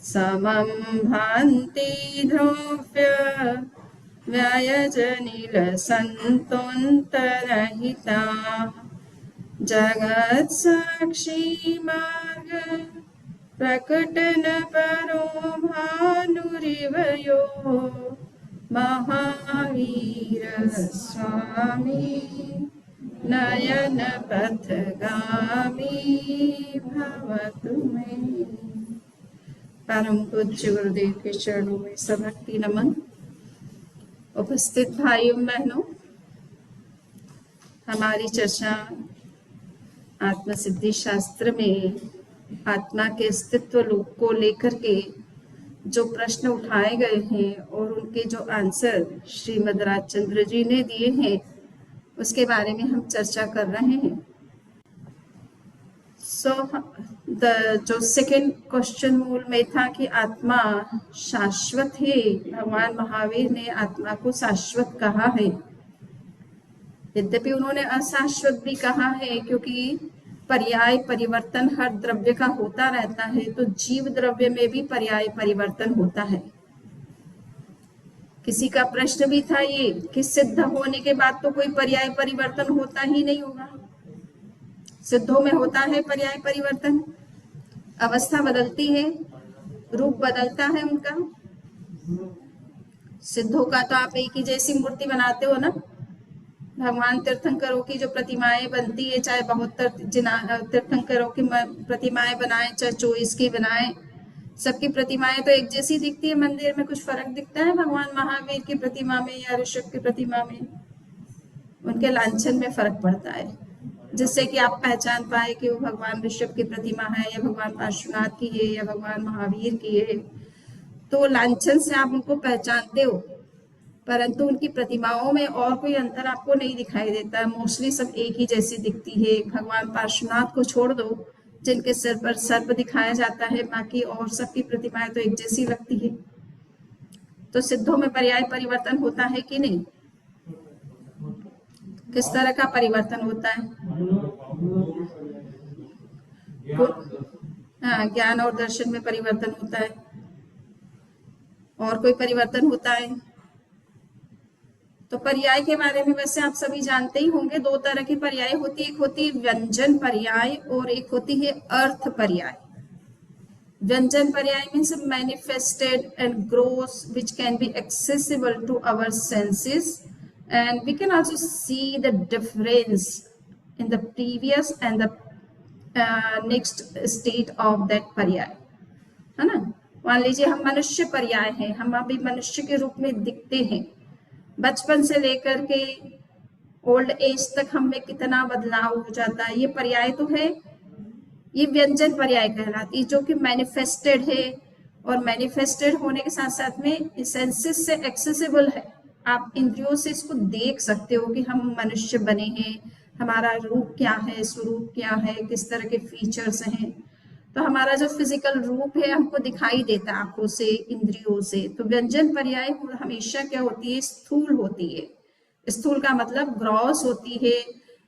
समं भान्ति ध्रुव्य व्ययजनिलसन्तोऽन्तरहिता जगत्साक्षी मार्ग प्रकटन परो भानुरिव यो महावीर स्वामी नयन पथगामी भवतु मे। परम पूज्य गुरुदेव के चरणों में सभक्ति नमन। उपस्थित भाइयों बहनों, हमारी चर्चा आत्मसिद्धि शास्त्र में आत्मा के अस्तित्व को लेकर के जो प्रश्न उठाए गए हैं और उनके जो आंसर श्रीमद् राजचंद्र जी ने दिए हैं उसके बारे में हम चर्चा कर रहे हैं। जो सेकंड क्वेश्चन मूल में था कि आत्मा शाश्वत है। भगवान महावीर ने आत्मा को शाश्वत कहा है, यद्यपि उन्होंने अशाश्वत भी कहा है, क्योंकि पर्याय परिवर्तन हर द्रव्य का होता रहता है, तो जीव द्रव्य में भी पर्याय परिवर्तन होता है। किसी का प्रश्न भी था ये कि सिद्ध होने के बाद तो कोई पर्याय परिवर्तन होता ही नहीं होगा। सिद्धों में होता है पर्याय परिवर्तन, अवस्था बदलती है, रूप बदलता है उनका। सिद्धों का तो आप एक ही जैसी मूर्ति बनाते हो ना। भगवान तीर्थंकरों की जो प्रतिमाएं बनती है, चाहे 72 तीर्थंकरों की प्रतिमाएं बनाए, चाहे 24 की बनाए, सबकी प्रतिमाएं तो एक जैसी दिखती है। मंदिर में कुछ फर्क दिखता है भगवान महावीर की प्रतिमा में या ऋषभ की प्रतिमा में? उनके लांछन में फर्क पड़ता है, जिससे कि आप पहचान पाए कि वो भगवान ऋषभ की प्रतिमा है या भगवान पार्श्वनाथ की है या भगवान महावीर की है। तो लांछन से आप उनको पहचानते हो, परंतु उनकी प्रतिमाओं में और कोई अंतर आपको नहीं दिखाई देता है। मोस्टली सब एक ही जैसी दिखती है। भगवान पार्श्वनाथ को छोड़ दो, जिनके सिर पर सर्प दिखाया जाता है, बाकी और सबकी प्रतिमाएं तो एक जैसी लगती है। तो सिद्धों में पर्याय परिवर्तन होता है कि नहीं? किस तरह का परिवर्तन होता है? हाँ, ज्ञान और दर्शन में परिवर्तन होता है। और कोई परिवर्तन होता है? तो पर्याय के बारे में वैसे आप सभी जानते ही होंगे। दो तरह की पर्याय होती है, एक होती है व्यंजन पर्याय और एक होती है अर्थ पर्याय। व्यंजन पर्याय means manifested and gross which can be accessible to our senses, and we can also see the difference in the previous and the next state of that पर्याय, है ना। मान लीजिए हम मनुष्य पर्याय हैं, हम अभी मनुष्य के रूप में दिखते हैं। बचपन से लेकर के ओल्ड एज तक हम में कितना बदलाव हो जाता है, ये पर्याय तो है। ये व्यंजन पर्याय कहलाती है, जो कि मैनिफेस्टेड है, और मैनिफेस्टेड होने के साथ साथ में सेंसेस से एक्सेसिबल है। आप इंद्रियों से इसको देख सकते हो कि हम मनुष्य बने हैं, हमारा रूप क्या है, स्वरूप क्या है, किस तरह के फीचर्स हैं। तो हमारा जो फिजिकल रूप है हमको दिखाई देता है आंखों से, इंद्रियों से। तो व्यंजन पर्याय हमेशा क्या होती है? स्थूल होती है। स्थूल का मतलब ग्रॉस होती है।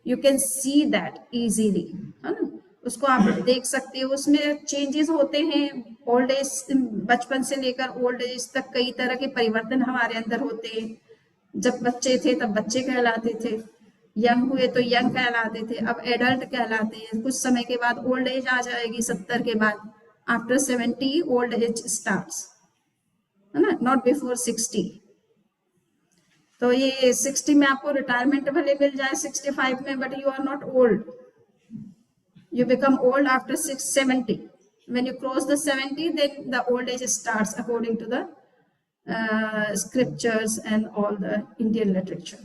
You can see that easily, है ना। उसको आप देख सकते हो। उसमें चेंजेस होते हैं ओल्ड एज, बचपन से लेकर ओल्ड एज तक कई तरह के परिवर्तन हमारे अंदर होते हैं। जब बच्चे थे तब बच्चे कहलाते थे, यंग हुए तो यंग कहलाते थे, अब एडल्ट कहलाते हैं। कुछ समय के बाद ओल्ड एज आ जाएगी, 70 के बाद। आफ्टर 70 ओल्ड एज स्टार्ट्स, है ना, नॉट बिफोर 60। तो ये 60 में आपको रिटायरमेंट भले मिल जाए 65 में, but you are not old. You become old after 70. When you cross the 70, then the old age starts according to the scriptures and all the Indian literature.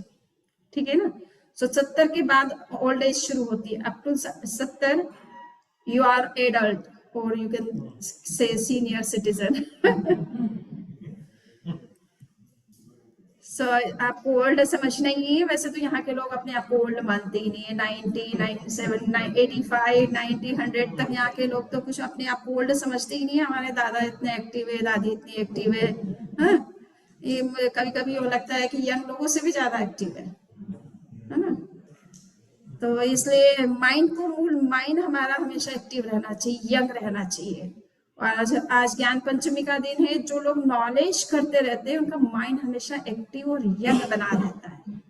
ठीक है ना। So 70 के बाद old age शुरू होती है। Up to 70 you are adult, or you can say senior citizen. So, आपको old समझना ही है। वैसे तो यहाँ के लोग अपने आप को ओल्ड मानते ही नहीं है। 90, 97, 85, 90, 100 तक यहाँ के लोग तो कुछ अपने आप को ओल्ड समझते ही नहीं है। हमारे दादा इतने एक्टिव है, दादी इतनी एक्टिव है। हाँ, ये कभी कभी वो लगता है कि यंग लोगों से भी ज्यादा एक्टिव है ना। तो इसलिए माइंड हमारा हमेशा एक्टिव रहना चाहिए, यंग रहना चाहिए। आज आज ज्ञान पंचमी का दिन है। जो लोग नॉलेज करते रहते हैं उनका माइंड हमेशा एक्टिव और यंग बना रहता है।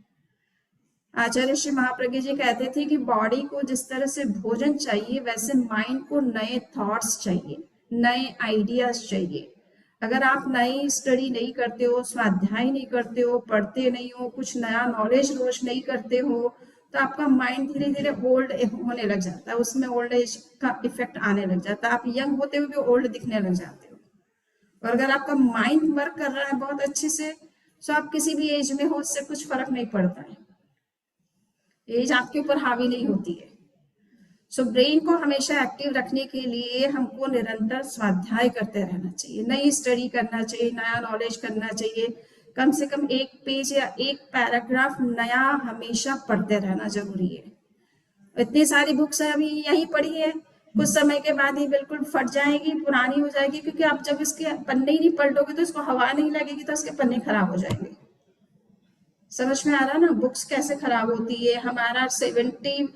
आचार्य श्री महाप्रज्ञ जी कहते थे कि बॉडी को जिस तरह से भोजन चाहिए वैसे माइंड को नए थॉट्स चाहिए, नए आइडियाज चाहिए। अगर आप नई स्टडी नहीं करते हो, स्वाध्याय नहीं करते हो, पढ़ते नहीं हो, कुछ नया नॉलेज रोज नहीं करते हो, तो आपका माइंड धीरे धीरे ओल्ड होने लग जाता है, उसमें ओल्ड एज का इफेक्ट आने लग जाता है। आप यंग होते हुए भी ओल्ड दिखने लग जाते हो। और अगर आपका माइंड वर्क कर रहा है बहुत अच्छे से, तो आप किसी भी एज में हो, उससे कुछ फर्क नहीं पड़ता है, एज आपके ऊपर हावी नहीं होती है। सो ब्रेन को हमेशा एक्टिव रखने के लिए हमको निरंतर स्वाध्याय करते रहना चाहिए, नई स्टडी करना चाहिए, नया नॉलेज करना चाहिए। कम से कम एक पेज या एक पैराग्राफ नया हमेशा पढ़ते रहना जरूरी है। इतनी सारी बुक्स है, अभी यही पढ़ी है, कुछ समय के बाद ही बिल्कुल फट जाएगी, पुरानी हो जाएगी, क्योंकि आप जब इसके पन्ने ही नहीं पलटोगे तो इसको हवा नहीं लगेगी, तो इसके पन्ने खराब हो जाएंगे। समझ में आ रहा ना बुक्स कैसे खराब होती है। हमारा 70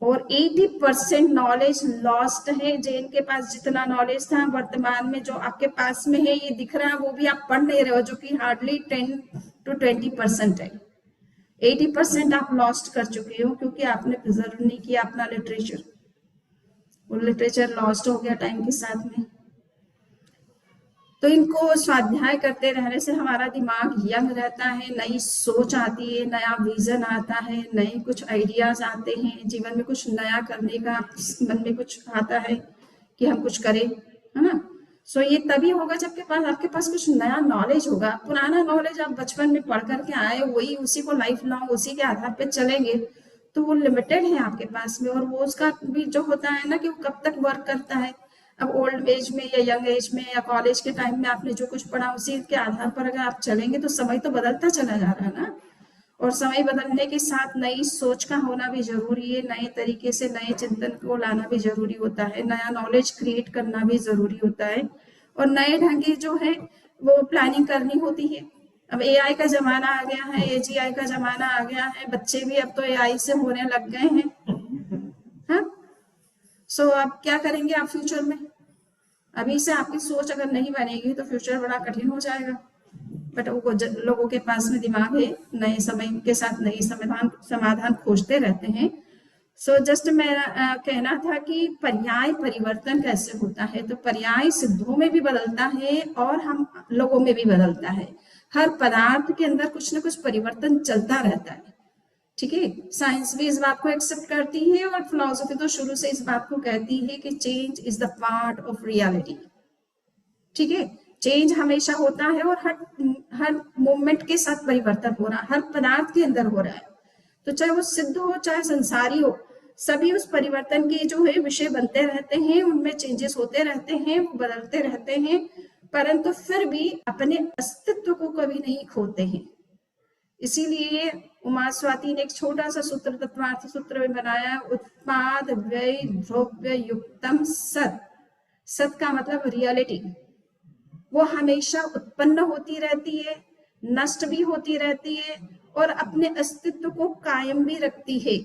और 80% नॉलेज लॉस्ट है। जिनके पास जितना नॉलेज था वर्तमान में जो आपके पास में है, ये दिख रहा है, वो भी आप पढ़ नहीं रहे हो, जो कि हार्डली 10 to 20% है। 80% आप लॉस्ट कर चुके हो, क्योंकि आपने प्रिजर्व नहीं किया अपना लिटरेचर। वो लिटरेचर लॉस्ट हो गया टाइम के साथ में। तो इनको स्वाध्याय करते रहने से हमारा दिमाग यंग रहता है, नई सोच आती है, नया विजन आता है, नए कुछ आइडियाज आते हैं, जीवन में कुछ नया करने का मन में कुछ आता है कि हम कुछ करें, है ना। सो ये तभी होगा जब आपके पास कुछ नया नॉलेज होगा। पुराना नॉलेज आप बचपन में पढ़ करके आए, वही उसी को लाइफ लॉन्ग उसी के आधार पे चलेंगे, तो वो लिमिटेड है आपके पास में। और वो उसका भी जो होता है ना कि वो कब तक वर्क करता है। अब ओल्ड एज में या यंग एज में या कॉलेज के टाइम में आपने जो कुछ पढ़ा उसी के आधार पर अगर आप चलेंगे तो समय तो बदलता चला जा रहा है ना। और समय बदलने के साथ नई सोच का होना भी जरूरी है, नए तरीके से नए चिंतन को लाना भी जरूरी होता है, नया नॉलेज क्रिएट करना भी जरूरी होता है, और नए ढंग की जो है वो प्लानिंग करनी होती है। अब एआई का जमाना आ गया है, एजीआई का जमाना आ गया है, बच्चे भी अब तो एआई से होने लग गए हैं। हाँ, सो अब क्या करेंगे आप फ्यूचर में? अभी से आपकी सोच अगर नहीं बनेगी तो फ्यूचर बड़ा कठिन हो जाएगा। बट वो लोगों के पास में दिमाग है, नए समय के साथ नई समाधान खोजते रहते हैं। सो जस्ट मेरा कहना था कि पर्याय परिवर्तन कैसे होता है। तो पर्याय सिद्धों में भी बदलता है और हम लोगों में भी बदलता है। हर पदार्थ के अंदर कुछ ना कुछ परिवर्तन चलता रहता है, ठीक है। साइंस भी इस बात को एक्सेप्ट करती है और फिलॉसफी तो शुरू से इस बात को कहती है कि change is the part of reality, ठीक है। चेंज हमेशा होता है और हर मोमेंट के साथ परिवर्तन हो रहा है, हर पदार्थ के अंदर हो रहा है। तो चाहे वो सिद्ध हो चाहे संसारी हो, सभी उस परिवर्तन के जो है विषय बनते रहते हैं, उनमें चेंजेस होते रहते हैं, वो बदलते रहते हैं, परंतु फिर भी अपने अस्तित्व को कभी नहीं खोते हैं। इसीलिए उमा स्वाति ने एक छोटा सा सूत्र तत्वार्थ सूत्र में बनाया, उत्पाद व्यय द्रव्य युक्तम सत। सत का मतलब रियलिटी, वो हमेशा उत्पन्न होती रहती है, नष्ट भी होती रहती है और अपने अस्तित्व को कायम भी रखती है।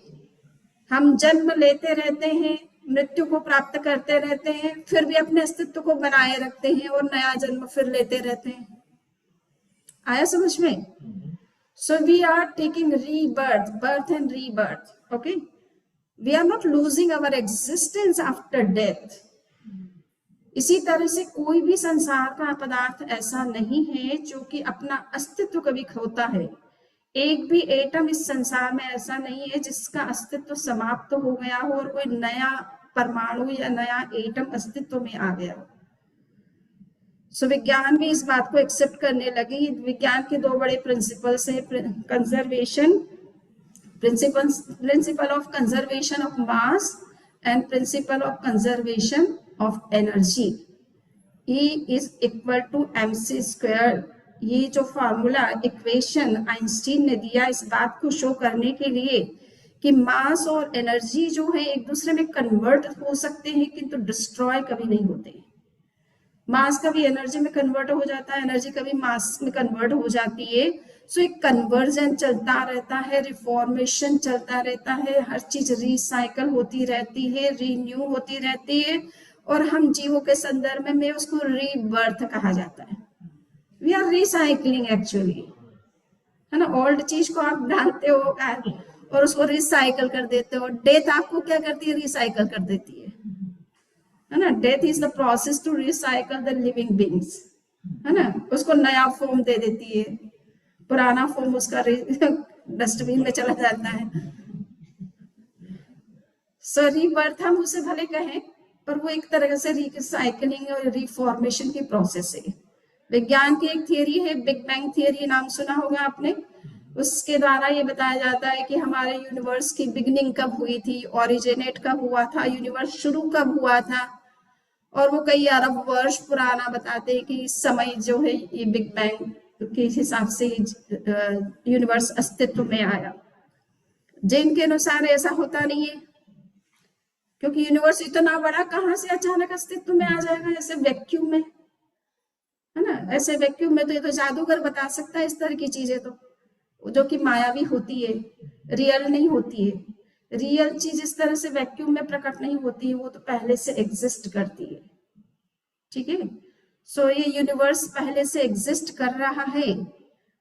हम जन्म लेते रहते हैं, मृत्यु को प्राप्त करते रहते हैं, फिर भी अपने अस्तित्व को बनाए रखते हैं और नया जन्म फिर लेते रहते हैं। आया समझ में? So we are taking rebirth, birth and rebirth, okay? We are not losing our existence after death. इसी तरह से कोई भी संसार का पदार्थ ऐसा नहीं है जो कि अपना अस्तित्व कभी खोता है। एक भी एटम इस संसार में ऐसा नहीं है जिसका अस्तित्व समाप्त हो गया हो और कोई नया परमाणु या नया एटम अस्तित्व में आ गया हो। सो विज्ञान भी इस बात को एक्सेप्ट करने लगी। विज्ञान के दो बड़े प्रिंसिपल्स हैं, conservation principle of conservation of mass and principle of conservation of energy. E is equal to mc square. ये जो फॉर्मूला इक्वेशन आइंस्टीन ने दिया इस बात को शो करने के लिए कि मास और एनर्जी जो है एक दूसरे में कन्वर्ट हो सकते हैं किंतु डिस्ट्रॉय कभी नहीं होते। मास कभी एनर्जी में कन्वर्ट हो जाता है, एनर्जी कभी मास में कन्वर्ट हो जाती है। सो एक कन्वर्जन चलता रहता है, रिफॉर्मेशन चलता रहता है, हर चीज रिसाइकल होती रहती है, रीन्यू होती रहती है और हम जीवों के संदर्भ में उसको रीबर्थ कहा जाता है। वी आर रिसाइकलिंग एक्चुअली, है ना। ओल्ड चीज को आप डालते हो और उसको रिसाइकल कर देते हो। डेथ आपको क्या करती है? रिसाइकल कर देती है ना। Death is the process to recycle the living beings, है ना। उसको नया फॉर्म दे देती है, पुराना फॉर्म उसका डस्टबिन में चला जाता है। सो रीबर्थ हम उसे भले कहें, पर वो एक तरह से रिसाइकलिंग और रिफॉर्मेशन की प्रोसेस है। विज्ञान की एक थियरी है, बिग बैंग थियरी, नाम सुना होगा आपने। उसके द्वारा ये बताया जाता है कि हमारे यूनिवर्स की बिगनिंग कब हुई थी, ओरिजिनेट कब हुआ था, यूनिवर्स शुरू कब हुआ था। और वो कई अरब वर्ष पुराना बताते हैं कि इस समय जो है ये बिग बैंग के हिसाब से यूनिवर्स अस्तित्व में आया। जैन के अनुसार ऐसा होता नहीं है, क्योंकि यूनिवर्स इतना बड़ा कहाँ से अचानक अस्तित्व में आ जाएगा, जैसे वैक्यूम में, है ना। ऐसे वैक्यूम में तो ये तो जादूगर बता सकता है इस तरह की चीजें, तो जो कि मायावी होती है, रियल नहीं होती है। रियल चीज इस तरह से वैक्यूम में प्रकट नहीं होती है, वो तो पहले से एग्जिस्ट करती है। ठीक है। सो ये यूनिवर्स पहले से एग्जिस्ट कर रहा है,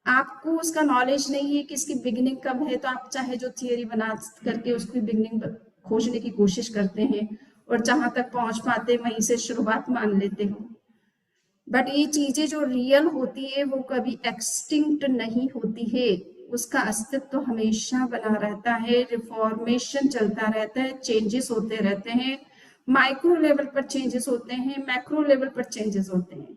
आपको उसका नॉलेज नहीं है कि इसकी बिगिनिंग कब है, तो आप चाहे जो थियरी बना करके उसकी बिगिनिंग खोजने की कोशिश करते हैं और जहां तक पहुंच पाते वहीं से शुरुआत मान लेते हो। बट ये चीजें जो रियल होती है वो कभी एक्सटिंक्ट नहीं होती है, उसका अस्तित्व हमेशा बना रहता है, रिफॉर्मेशन चलता रहता है, चेंजेस होते रहते हैं। माइक्रो लेवल पर चेंजेस होते हैं, मैक्रो लेवल पर चेंजेस होते हैं।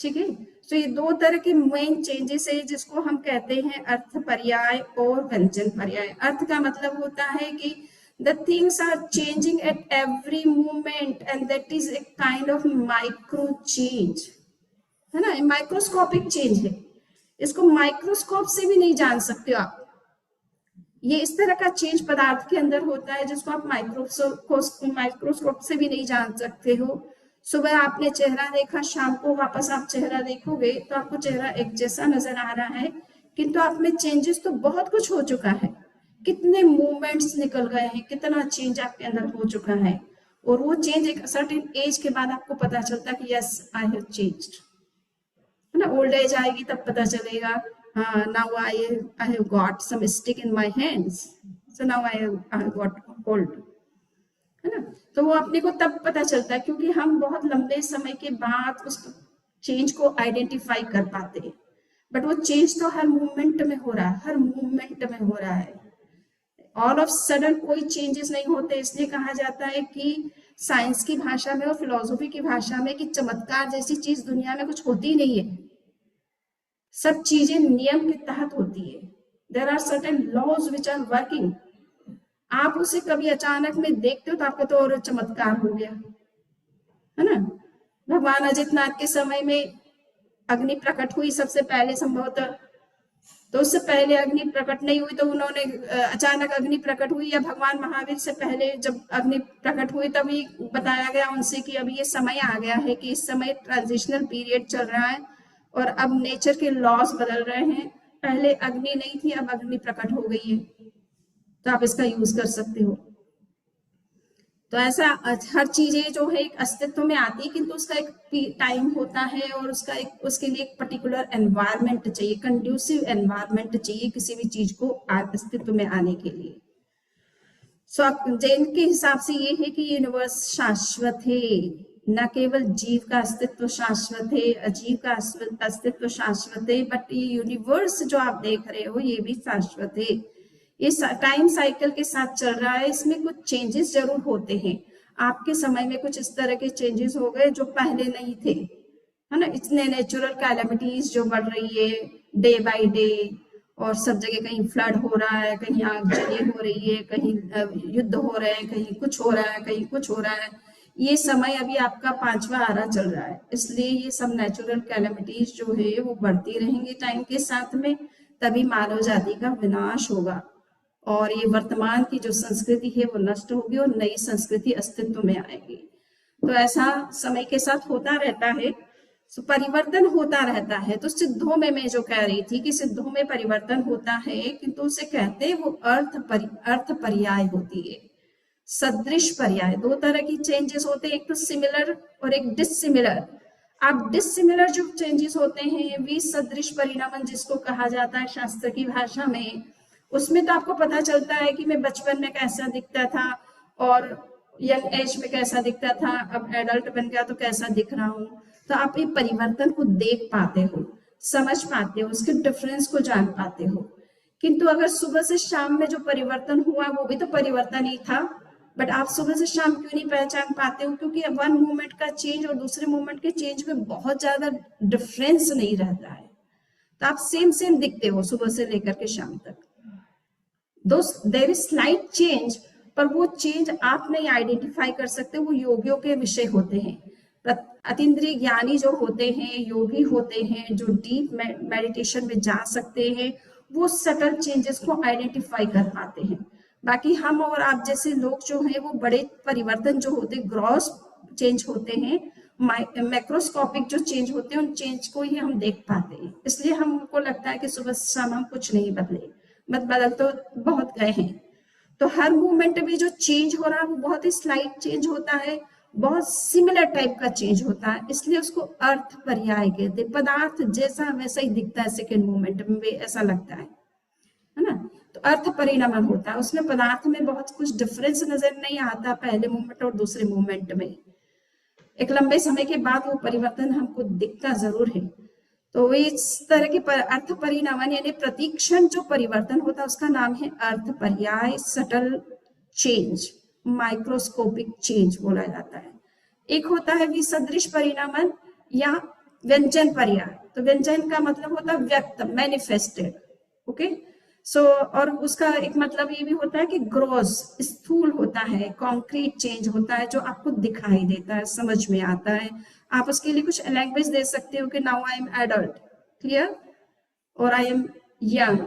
ठीक है। तो ये दो तरह के मेन चेंजेस है, जिसको हम कहते हैं अर्थ पर्याय और व्यंजन पर्याय। अर्थ का मतलब होता है कि the things are changing at every moment and that is a kind of micro change, है ना। माइक्रोस्कोपिक चेंज है, इसको माइक्रोस्कोप से भी नहीं जान सकते हो आप। ये इस तरह का चेंज पदार्थ के अंदर होता है जिसको आप माइक्रोस्कोप से भी नहीं जान सकते हो। सुबह आपने चेहरा देखा, शाम को वापस आप चेहरा देखोगे तो आपको चेहरा एक जैसा नजर आ रहा है, किंतु आप में चेंजेस तो बहुत कुछ हो चुका है। कितने मूवमेंट्स निकल गए हैं, कितना चेंज आपके अंदर हो चुका है। और वो चेंज एक सर्टेन एज के बाद आपको पता चलता है कि यस आई हैव चेंज्ड, है ना। ओल्ड एज आएगी तब पता चलेगा, हाँ now I have got some stick in my hands, so now I have got old, है ना। तो वो अपने को तब पता चलता है, क्योंकि हम बहुत लंबे समय के बाद उस चेंज को आइडेंटिफाई कर पाते हैं। बट वो चेंज तो हर मूवमेंट में हो रहा है, हर मूवमेंट में हो रहा है। ऑल ऑफ सडन कोई चेंजेस नहीं होते। इसलिए कहा जाता है कि साइंस की भाषा में और फिलोसफी की भाषा में कि चमत्कार जैसी चीज दुनिया में कुछ होती नहीं है। सब चीजें नियम के तहत होती है। There are certain laws which are working. आप उसे कभी अचानक में देखते हो तो आपको तो और चमत्कार हो गया, है ना। भगवान अजितनाथ के समय में अग्नि प्रकट हुई सबसे पहले संभवतः, तो उससे पहले अग्नि प्रकट नहीं हुई, तो उन्होंने अचानक अग्नि प्रकट हुई। या भगवान महावीर से पहले जब अग्नि प्रकट हुई तभी बताया गया उनसे कि अभी ये समय आ गया है कि इस समय ट्रांजिशनल पीरियड चल रहा है और अब नेचर के लॉस बदल रहे हैं। पहले अग्नि नहीं थी, अब अग्नि प्रकट हो गई है, तो आप इसका यूज कर सकते हो। तो ऐसा हर चीजें जो है एक अस्तित्व में आती है, किंतु उसका एक टाइम होता है और उसके लिए एक पर्टिकुलर एनवायरनमेंट चाहिए, कंड्यूसिव एनवायरनमेंट चाहिए किसी भी चीज को अस्तित्व में आने के लिए। सो जैन के हिसाब से ये है कि यूनिवर्स शाश्वत है, न केवल जीव का अस्तित्व शाश्वत है, अजीव का अस्तित्व शाश्वत है, बट ये यूनिवर्स जो आप देख रहे हो ये भी शाश्वत है। ये टाइम साइकिल के साथ चल रहा है, इसमें कुछ चेंजेस जरूर होते हैं। आपके समय में कुछ इस तरह के चेंजेस हो गए जो पहले नहीं थे, है ना। इतने नेचुरल कैलेमिटीज जो बढ़ रही है डे बाय डे, और सब जगह कहीं फ्लड हो रहा है, कहीं आगजनी हो रही है, कहीं युद्ध हो रहे हैं, कहीं कुछ हो रहा है, कहीं कुछ हो रहा है। ये समय अभी आपका 5वां आरा चल रहा है, इसलिए ये सब नेचुरल कैलेमिटीज जो है वो बढ़ती रहेंगी टाइम के साथ में, तभी मानव जाति का विनाश होगा और ये वर्तमान की जो संस्कृति है वो नष्ट होगी और नई संस्कृति अस्तित्व में आएगी। तो ऐसा समय के साथ होता रहता है, तो परिवर्तन होता रहता है। तो सिद्धों में मैं जो कह रही थी कि सिद्धों में परिवर्तन होता है, किंतु उसे कहते हैं वो अर्थ पर्याय होती है। सदृश पर्याय, दो तरह की चेंजेस होते हैं, एक तो सिमिलर और एक डिसिमिलर। अब डिसिमिलर जो चेंजेस होते हैं वे सदृश परिणामन जिसको कहा जाता है शास्त्र की भाषा में, उसमें तो आपको पता चलता है कि मैं बचपन में कैसा दिखता था और यंग एज में कैसा दिखता था, अब एडल्ट बन गया तो कैसा दिख रहा हूँ। तो आप ये परिवर्तन को देख पाते हो, समझ पाते हो, उसके डिफरेंस को जान पाते हो। किंतु अगर सुबह से शाम में जो परिवर्तन हुआ वो भी तो परिवर्तन ही था, बट आप सुबह से शाम क्यों नहीं पहचान पाते हो? क्योंकि वन मोमेंट का चेंज और दूसरे मोमेंट के चेंज में बहुत ज्यादा डिफरेंस नहीं रहता है, तो आप सेम सेम दिखते हो सुबह से लेकर के शाम तक। दो देयर इज स्लाइट चेंज, पर वो चेंज आप नहीं आइडेंटिफाई कर सकते, वो योगियों के विषय होते हैं। अतीन्द्रिय ज्ञानी जो होते हैं, योगी होते हैं, जो डीप मेडिटेशन में जा सकते हैं, वो सटल चेंजेस को आइडेंटिफाई कर पाते हैं। बाकी हम और आप जैसे लोग जो हैं वो बड़े परिवर्तन जो होते हैं, ग्रॉस चेंज होते हैं, मैक्रोस्कोपिक जो चेंज होते हैं, उन चेंज को ही हम देख पाते हैं। इसलिए हमको लगता है कि सुबह शाम हम कुछ नहीं बदले, बदल तो बहुत गए हैं। तो हर मूवमेंट में जो चेंज हो रहा है वो बहुत ही स्लाइट चेंज होता है, बहुत सिमिलर टाइप का चेंज होता है, इसलिए उसको अर्थ पर्याय कहते हैं। पदार्थ जैसा वैसा ही दिखता है सेकेंड मूवमेंट में, ऐसा लगता है ना। तो अर्थ परिणामन होता है, उसमें पदार्थ में बहुत कुछ डिफरेंस नजर नहीं आता पहले मूवमेंट और दूसरे मूवमेंट में। एक लंबे समय के बाद वो परिवर्तन हमको दिखता जरूर है। तो इस तरह के अर्थ परिणामन यानी प्रतिक्षण जो परिवर्तन होता है उसका नाम है अर्थ पर्याय, सटल चेंज, माइक्रोस्कोपिक चेंज बोला जाता है। एक होता है विसदृश परिणामन या व्यंजन पर्याय। तो व्यंजन का मतलब होता है व्यक्त, मैनिफेस्टेड, ओके। सो और उसका एक मतलब ये भी होता है कि ग्रॉस, स्थूल होता है, कॉन्क्रीट चेंज होता है जो आपको दिखाई देता है, समझ में आता है। आप उसके लिए कुछ लैंग्वेज दे सकते हो कि now I am adult, clear, और आई एम यंग।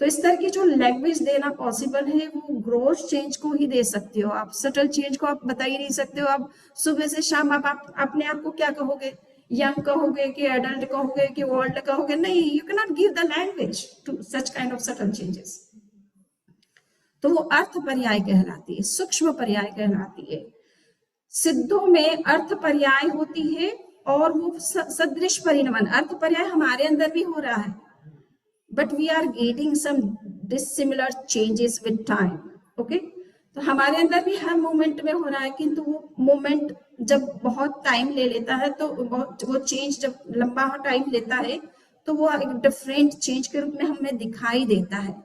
तो इस तरह की जो लैंग्वेज देना पॉसिबल है वो ग्रोथ चेंज को ही दे सकते हो आप, सटल चेंज को आप बता ही नहीं सकते हो। आप सुबह से शाम आप अपने आप को क्या कहोगे, यंग कहोगे कि एडल्ट कहोगे कि ओल्ड कहोगे? नहीं, you can not give the language to such kind of subtle changes. तो वो अर्थ पर्याय कहलाती है, सूक्ष्म पर्याय कहलाती है। सिद्धों में अर्थ पर्याय होती है और वो सदृश परिणामन, अर्थ पर्याय हमारे अंदर भी हो रहा है, but we are getting some dissimilar changes with time, okay. तो हमारे अंदर भी हर मोमेंट में हो रहा है, किंतु वो मोमेंट जब बहुत टाइम ले लेता है, तो वो चेंज जब लंबा टाइम लेता है तो वो एक डिफरेंट चेंज के रूप में हमें दिखाई देता है।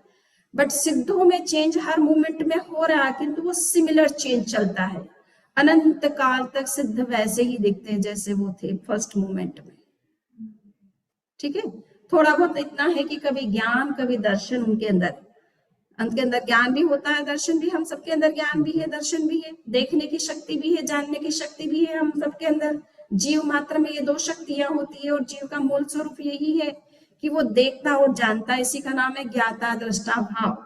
बट सिद्धों में चेंज हर मोमेंट में हो रहा है, किंतु वो सिमिलर चेंज चलता है। अनंत काल तक सिद्ध वैसे ही दिखते हैं जैसे वो थे फर्स्ट मोमेंट में, ठीक है। थोड़ा बहुत इतना है कि कभी ज्ञान कभी दर्शन उनके अंदर, उनके अंदर ज्ञान भी होता है, दर्शन भी, हम सबके अंदर ज्ञान भी है, दर्शन भी है, देखने की शक्ति भी है, जानने की शक्ति भी है हम सबके अंदर। जीव मात्र में ये दो शक्तियां होती है और जीव का मूल स्वरूप यही है कि वो देखता और जानता है। इसी का नाम है ज्ञाता दृष्टा भाव,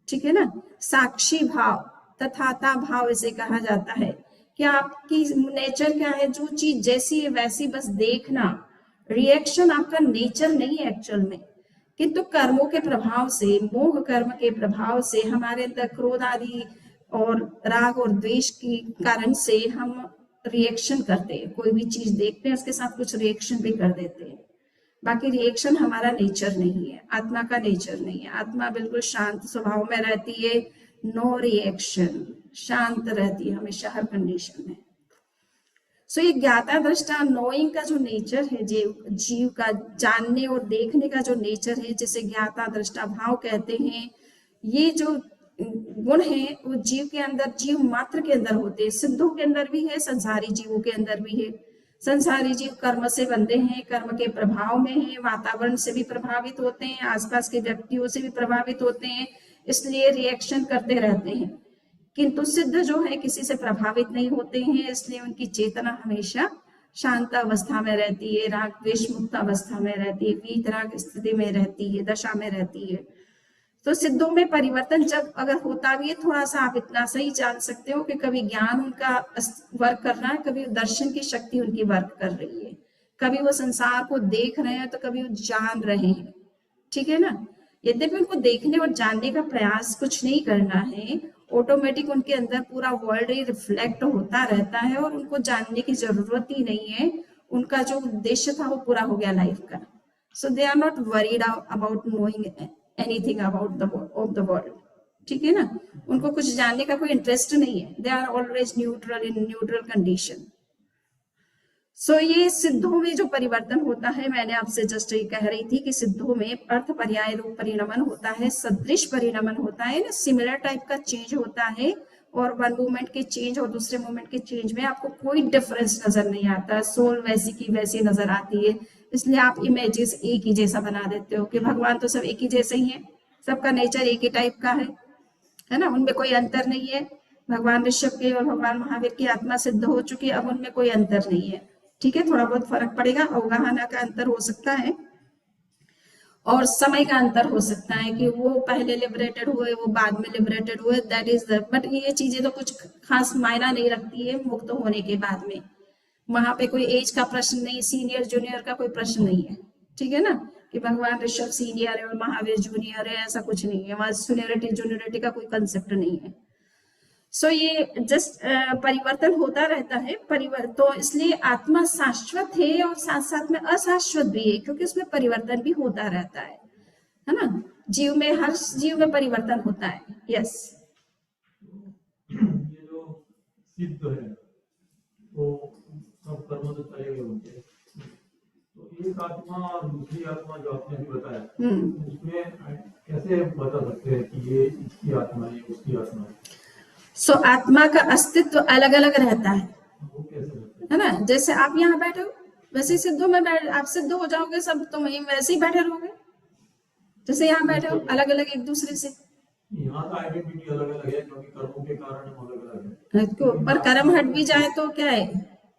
ठीक है ना। साक्षी भाव, तथाता भाव इसे कहा जाता है कि आपकी नेचर क्या है, जो चीज जैसी है वैसी बस देखना। रिएक्शन आपका नेचर नहीं है एक्चुअल में, किंतु कर्मों के प्रभाव से, मोह कर्म के प्रभाव से हमारे अंदर क्रोध आदि और राग और द्वेष के कारण से हम रिएक्शन करते हैं। कोई भी चीज देखते हैं उसके साथ कुछ रिएक्शन भी कर देते हैं। बाकी रिएक्शन हमारा नेचर नहीं है, आत्मा का नेचर नहीं है। आत्मा बिल्कुल शांत स्वभाव में रहती है, नो रिएक्शन, शांत रहती है हमेशा हर कंडीशन में। सो ये ज्ञाता दृष्टा नोइंग का जो नेचर है, जीव का जानने और देखने का जो नेचर है, जिसे ज्ञाता दृष्टा भाव कहते हैं, ये जो गुण है वो जीव के अंदर, जीव मात्र के अंदर होते हैं। सिद्धों के अंदर भी है, संसारी जीवों के अंदर भी है। संसारी जीव कर्म से बंधे हैं, कर्म के प्रभाव में हैं, वातावरण से भी प्रभावित होते हैं, आसपास के व्यक्तियों से भी प्रभावित होते हैं, इसलिए रिएक्शन करते रहते हैं। किंतु सिद्ध जो है किसी से प्रभावित नहीं होते हैं, इसलिए उनकी चेतना हमेशा शांत अवस्था में रहती है, राग द्वेष मुक्त अवस्था में रहती है, वीतराग स्थिति में रहती है, दशा में रहती है। तो सिद्धों में परिवर्तन जब अगर होता भी है, थोड़ा सा आप इतना सही जान सकते हो कि कभी ज्ञान उनका वर्क कर रहा है, कभी दर्शन की शक्ति उनकी वर्क कर रही है, कभी वो संसार को देख रहे हैं तो कभी वो जान रहे हैं, ठीक है ना। यद्यपि उनको देखने और जानने का प्रयास कुछ नहीं करना है, ऑटोमेटिक उनके अंदर पूरा वर्ल्ड ही रिफ्लेक्ट होता रहता है और उनको जानने की जरूरत ही नहीं है, उनका जो उद्देश्य था वो पूरा हो गया लाइफ का। So they are not worried about knowing anything about the world, ठीक है ना, उनको कुछ जानने का कोई इंटरेस्ट नहीं है, they are always neutral in neutral condition. So ये सिद्धों में जो परिवर्तन होता है, मैंने आपसे जस्ट ये कह रही थी कि सिद्धों में अर्थ पर्याय रूप परिणमन होता है, सदृश परिणमन होता है ना, सिमिलर टाइप का चेंज होता है, और वन मूवमेंट के चेंज और दूसरे मूवमेंट के चेंज में आपको कोई डिफरेंस नजर नहीं आता, सोल वैसी की वैसी नजर आती है, इसलिए आप इमेजेस एक ही जैसा बना देते हो कि भगवान तो सब एक ही जैसे ही है, सबका नेचर एक ही टाइप का है ना, उनमें कोई अंतर नहीं है। भगवान ऋषभ के और भगवान महावीर की आत्मा सिद्ध हो चुकी है, अब उनमें कोई अंतर नहीं है, ठीक है, थोड़ा बहुत फर्क पड़ेगा, अवगाहना का अंतर हो सकता है और समय का अंतर हो सकता है कि वो पहले लिबरेटेड हुए, वो बाद में लिबरेटेड हुए, दैट इज द, बट ये चीजें तो कुछ खास मायना नहीं रखती है मुक्त होने के बाद में, वहां पे कोई एज का प्रश्न नहीं, सीनियर जूनियर का कोई प्रश्न नहीं है, ठीक है ना, कि भगवान ऋषभ सीनियर है और महावीर जूनियर है, ऐसा कुछ नहीं है, वहां सीनियरिटी जूनियरिटी का कोई कंसेप्ट नहीं है। सो ये जस्ट परिवर्तन होता रहता है, तो इसलिए आत्मा शाश्वत है और साथ साथ में अशाश्वत भी है, क्योंकि उसमें परिवर्तन भी होता रहता है ना, जीव में, हर जीव में परिवर्तन होता है। यस, ये जो सिद्ध है वो सब कर्म तो चले गए उनके, तो एक आत्मा और दूसरी आत्मा जो आपने भी बताया, उसमें कैसे बता सकते हैं कि ये इसकी आत्मा है, उसकी आत्मा है? सो आत्मा का अस्तित्व अलग अलग रहता है ना, जैसे आप यहाँ बैठे हो वैसे ही सिद्धों में आप सिद्ध हो जाओगे सब, तो वहीं वैसे ही बैठे रहोगे जैसे यहाँ बैठे हो, अलग अलग एक दूसरे से। यहाँ का आइडेंटिटी अलग अलग है क्योंकि कर्मों के कारण हम अलग अलग है, तो पर कर्म हट भी जाए तो क्या है,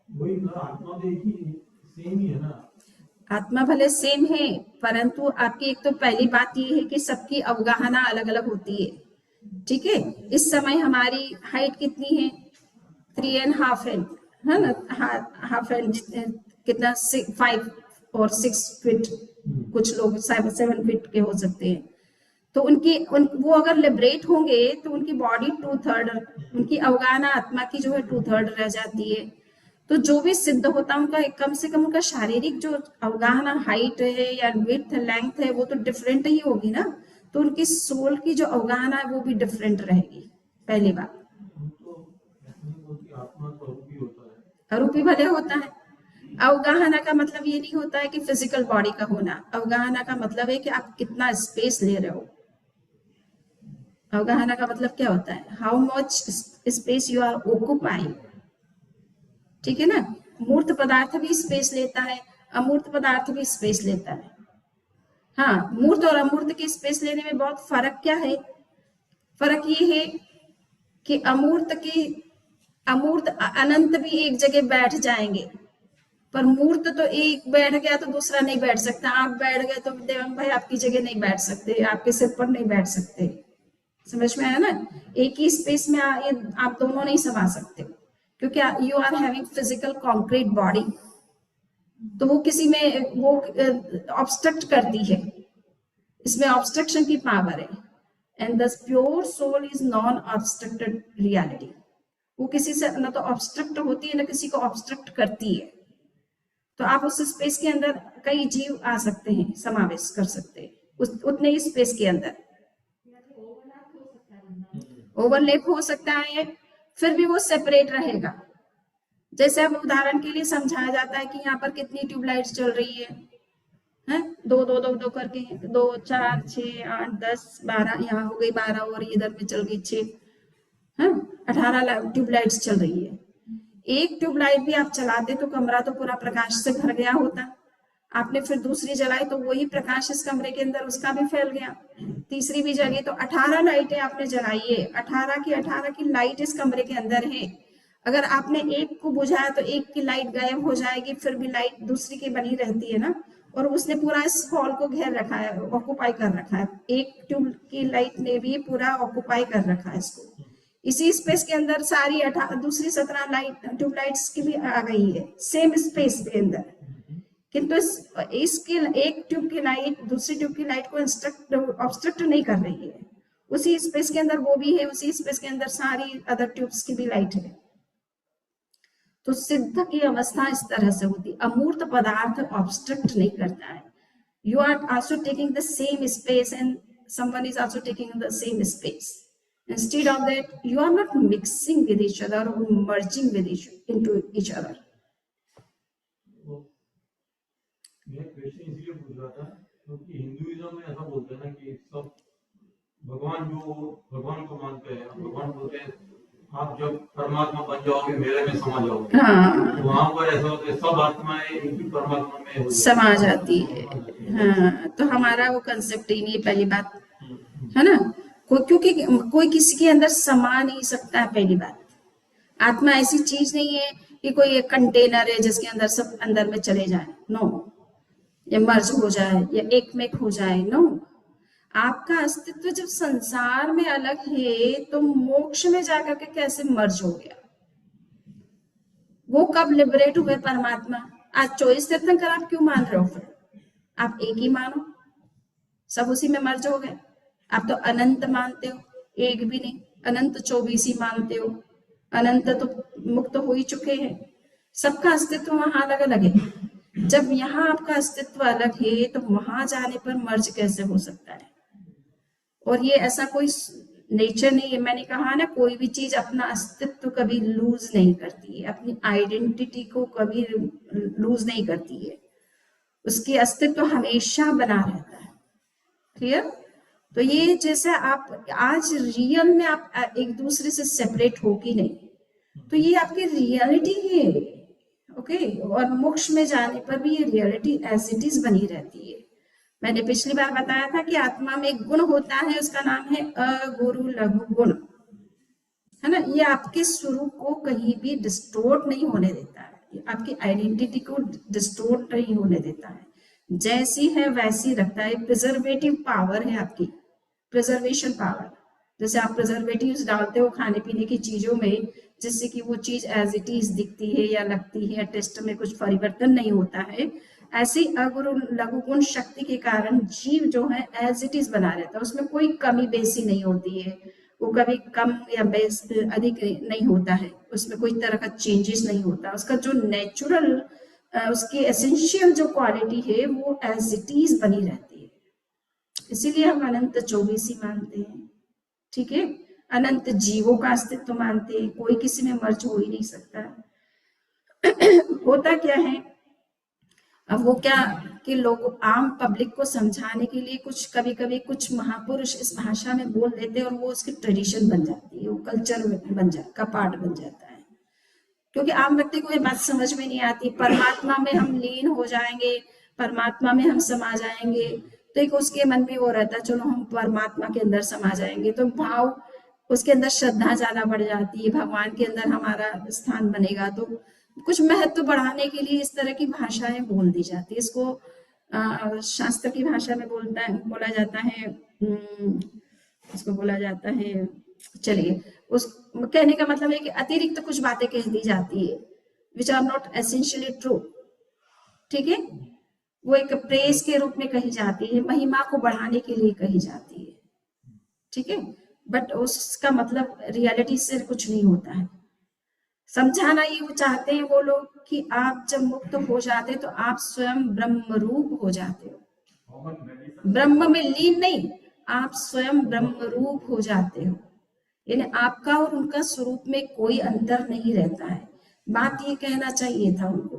वही आत्मा तो एक ही सेम ही है ना, आत्मा भले सेम है, परंतु आपकी एक तो पहली बात ये है कि सबकी अवगाहना अलग अलग होती है, ठीक है। इस समय हमारी हाइट कितनी है, 3.5 है ना, हाफ एंड कितना 5 और 6 फीट, कुछ लोग 7 फीट के हो सकते हैं, तो वो अगर लिबरेट होंगे तो उनकी बॉडी 2/3, उनकी अवगाहना आत्मा की जो है 2/3 रह जाती है। तो जो भी सिद्ध होता है उनका कम से कम उनका शारीरिक जो अवगाहना हाइट है या विड्थ लेंथ है वो तो डिफरेंट ही होगी ना, तो उनकी सोल की जो अवगाहना है वो भी डिफरेंट रहेगी, पहली बात। अरूपी भले होता है, अवगाहना का मतलब ये नहीं होता है कि फिजिकल बॉडी का होना, अवगाहना का मतलब है कि आप कितना स्पेस ले रहे हो। अवगाहना का मतलब क्या होता है, how much space you are occupying, ठीक है ना। मूर्त पदार्थ भी स्पेस लेता है, अमूर्त पदार्थ भी स्पेस लेता है। हाँ, मूर्त और अमूर्त की स्पेस लेने में बहुत फर्क क्या है, फर्क ये है कि अमूर्त अनंत भी एक जगह बैठ जाएंगे, पर मूर्त तो एक बैठ गया तो दूसरा नहीं बैठ सकता, आप बैठ गए तो देवम भाई आपकी जगह नहीं बैठ सकते, आपके सिर पर नहीं बैठ सकते, समझ में आया ना। एक ही स्पेस में आप दोनों नहीं समा सकते, क्योंकि you are having physical concrete body, तो वो किसी में वो ऑब्स्ट्रक्ट करती है, इसमें ऑब्स्ट्रक्शन की पावर है, and the pure soul is non obstructed reality, वो किसी से ना तो ऑब्स्ट्रक्ट होती है ना किसी को ऑब्स्ट्रक्ट करती है। तो आप उस स्पेस के अंदर कई जीव आ सकते हैं, समावेश कर सकते हैं उतने ही स्पेस के अंदर, ओवरलैप हो सकता है, फिर भी वो सेपरेट रहेगा। जैसे अब उदाहरण के लिए समझाया जाता है कि यहाँ पर कितनी ट्यूबलाइट्स चल रही है, दो दो दो दो करके 2 4 6 8 10 12, यहाँ हो गई 12 और इधर में चल गई 6, 18 ट्यूबलाइट्स चल रही है। एक ट्यूबलाइट भी आप चलाते तो कमरा तो पूरा प्रकाश से भर गया होता, आपने फिर दूसरी जलाई तो वही प्रकाश इस कमरे के अंदर उसका भी फैल गया, तीसरी भी जली, तो 18 लाइटें आपने जलाई है, 18 की लाइट इस कमरे के अंदर है। अगर आपने एक को बुझाया तो एक की लाइट गायब हो जाएगी, फिर भी लाइट दूसरी की बनी रहती है ना, और उसने पूरा इस हॉल को घेर रखा है, ऑक्युपाई कर रखा है, एक ट्यूब की लाइट ने भी पूरा ऑक्युपाई कर रखा है इसको। इसी स्पेस के अंदर सारी दूसरी 17 ट्यूबलाइट्स की भी आ गई है सेम स्पेस के अंदर, किंतु इसकी एक ट्यूब की लाइट दूसरी ट्यूब की लाइट को ऑब्स्ट्रक्ट नहीं कर रही है, उसी स्पेस के अंदर वो भी है, उसी स्पेस के अंदर सारी अदर ट्यूब्स की भी लाइट है। तो सिद्ध की अवस्था इस तरह से होती है, अमूर्त पदार्थ ऑब्स्ट्रक्ट नहीं करता है। You are also taking the same space and someone is also taking the same space. Instead of that, you are not mixing with each other or merging with into each other. मैं question इसलिए पूछ रहा था क्योंकि Hinduism में ऐसा बोलते हैं ना कि सब भगवान को मानते हैं, भगवान बोलते हैं आप जब परमात्मा बन जाओगे मेरे में समा जाओगे। हाँ, तो वहाँ पर ऐसा होता है सब आत्माएं एक ही परमात्मा में समा जाती है। हाँ, तो हमारा वो कंसेप्ट ही नहीं, पहली बात है ना। क्योंकि कोई किसी के अंदर समा नहीं सकता है। पहली बात, आत्मा ऐसी चीज नहीं है कि कोई एक कंटेनर है जिसके अंदर सब अंदर में चले जाए। नो, या मर्ज हो जाए या एक में हो जाए। नो, आपका अस्तित्व जब संसार में अलग है तो मोक्ष में जाकर के कैसे मर्ज हो गया? वो कब लिबरेट हुए परमात्मा? आज 24 तीर्थंकर आप क्यों मान रहे हो? फिर आप एक ही मानो, सब उसी में मर्ज हो गए। आप तो अनंत मानते हो, एक भी नहीं, अनंत 24 ही मानते हो। अनंत तो मुक्त हो ही चुके हैं। सबका अस्तित्व वहां अलग अलग है। जब यहाँ आपका अस्तित्व अलग है तो वहां जाने पर मर्ज कैसे हो सकता है? और ये ऐसा कोई नेचर नहीं है। मैंने कहा ना, कोई भी चीज अपना अस्तित्व कभी लूज नहीं करती है, अपनी आइडेंटिटी को कभी लूज नहीं करती है, उसकी अस्तित्व हमेशा बना रहता है। क्लियर? तो ये जैसे आप आज रियल में आप एक दूसरे से सेपरेट हो कि नहीं, तो ये आपकी रियलिटी है। ओके, और मोक्ष में जाने पर भी ये रियलिटी एज इट इज बनी रहती है। मैंने पिछली बार बताया था कि आत्मा में एक गुण होता है, उसका नाम है अगुरु लघु गुण, है ना। ये आपके स्वरूप को कहीं भी डिस्टोर्ट नहीं होने देता है, आपकी आइडेंटिटी को डिस्टोर्ट नहीं होने देता है, जैसी है वैसी रखता है। प्रिजर्वेटिव पावर है आपकी, प्रिजर्वेशन पावर। जैसे आप प्रिजर्वेटिव्स डालते हो खाने पीने की चीजों में, जिससे कि वो चीज एज इट इज दिखती है या लगती है, टेस्ट में कुछ परिवर्तन नहीं होता है, ऐसी अगुरु लघु गुण शक्ति के कारण जीव जो है एज इट इज बना रहता है, उसमें कोई कमी बेसी नहीं होती है, वो कभी कम या बेस अधिक नहीं होता है, उसमें कोई तरह का चेंजेस नहीं होता। उसका जो नेचुरल, उसकी एसेंशियल जो क्वालिटी है वो एज इट इज बनी रहती है। इसीलिए हम अनंत 24 ही मानते हैं। ठीक है, अनंत जीवों का अस्तित्व मानते हैं, कोई किसी में मर्ज हो ही नहीं सकता। होता क्या है, अब वो क्या कि लोग आम पब्लिक को समझाने के लिए कुछ कभी कभी कुछ महापुरुष इस भाषा में बोल देते हैं और वो उसकी ट्रेडिशन बन जाती है, वो कल्चर बन जाए का पार्ट बन जाता है, क्योंकि आम व्यक्ति को ये बात समझ में नहीं आती। परमात्मा में हम लीन हो जाएंगे, परमात्मा में हम समा जाएंगे, तो एक उसके मन में वो रहता है चलो हम परमात्मा के अंदर समा जाएंगे, तो भाव उसके अंदर श्रद्धा ज्यादा बढ़ जाती है, भगवान के अंदर हमारा स्थान बनेगा। तो कुछ महत्व बढ़ाने के लिए इस तरह की भाषाएं बोल दी जाती है। इसको शास्त्र की भाषा में बोला जाता है, इसको बोला जाता है, चलिए उस कहने का मतलब है कि अतिरिक्त कुछ बातें कह दी जाती है which are not essentially true. ठीक है, वो एक प्रेस के रूप में कही जाती है, महिमा को बढ़ाने के लिए कही जाती है। ठीक है, बट उसका मतलब रियलिटी से कुछ नहीं होता है। समझाना ये वो चाहते हैं वो लोग कि आप जब मुक्त हो जाते तो आप स्वयं ब्रह्म रूप हो जाते हो, ब्रह्म में लीन नहीं, आप स्वयं ब्रह्म रूप हो जाते हो, यानी आपका और उनका स्वरूप में कोई अंतर नहीं रहता है। बात ये कहना चाहिए था उनको,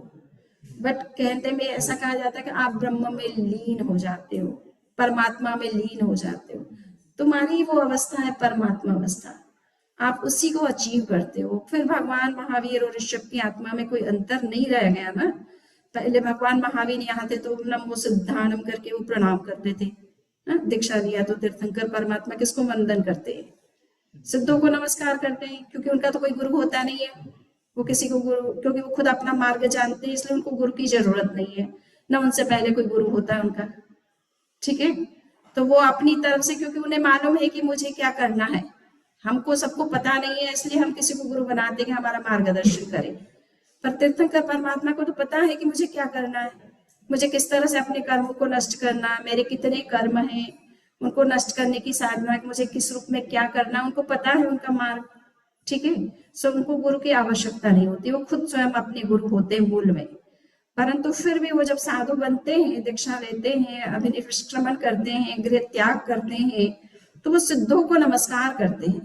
बट कहते में ऐसा कहा जाता है कि आप ब्रह्म में लीन हो जाते हो, परमात्मा में लीन हो जाते हो, तुम्हारी वो अवस्था है परमात्मा अवस्था, आप उसी को अचीव करते हो। फिर भगवान महावीर और ऋषभ की आत्मा में कोई अंतर नहीं रह गया ना। पहले भगवान महावीर यहाँ थे तो नमो सिद्धानम करके वो प्रणाम करते थे, दीक्षा लिया तो तीर्थंकर परमात्मा किसको वंदन करते हैं? सिद्धों को नमस्कार करते हैं, क्योंकि उनका तो कोई गुरु होता नहीं है, वो किसी को गुरु, क्योंकि वो खुद अपना मार्ग जानते हैं, इसलिए उनको गुरु की जरूरत नहीं है, न उनसे पहले कोई गुरु होता है उनका। ठीक है, तो वो अपनी तरफ से, क्योंकि उन्हें मालूम है कि मुझे क्या करना है, हमको सबको पता नहीं है, इसलिए हम किसी को गुरु बनाते कि हमारा मार्गदर्शन करे। पर तीर्थंकर परमात्मा को तो पता है कि मुझे क्या करना है, मुझे किस तरह से अपने कर्मों को नष्ट करना है, मेरे कितने कर्म हैं, उनको नष्ट करने की साधना, कि मुझे किस रूप में क्या करना, उनको पता है उनका मार्ग, ठीक है। सो उनको गुरु की आवश्यकता नहीं होती, वो खुद स्वयं अपने गुरु होते हैं मूल में। परंतु फिर भी वो जब साधु बनते हैं, दीक्षा लेते हैं, अभिनिष्क्रमण करते हैं, गृह त्याग करते हैं, तो वो सिद्धों को नमस्कार करते हैं,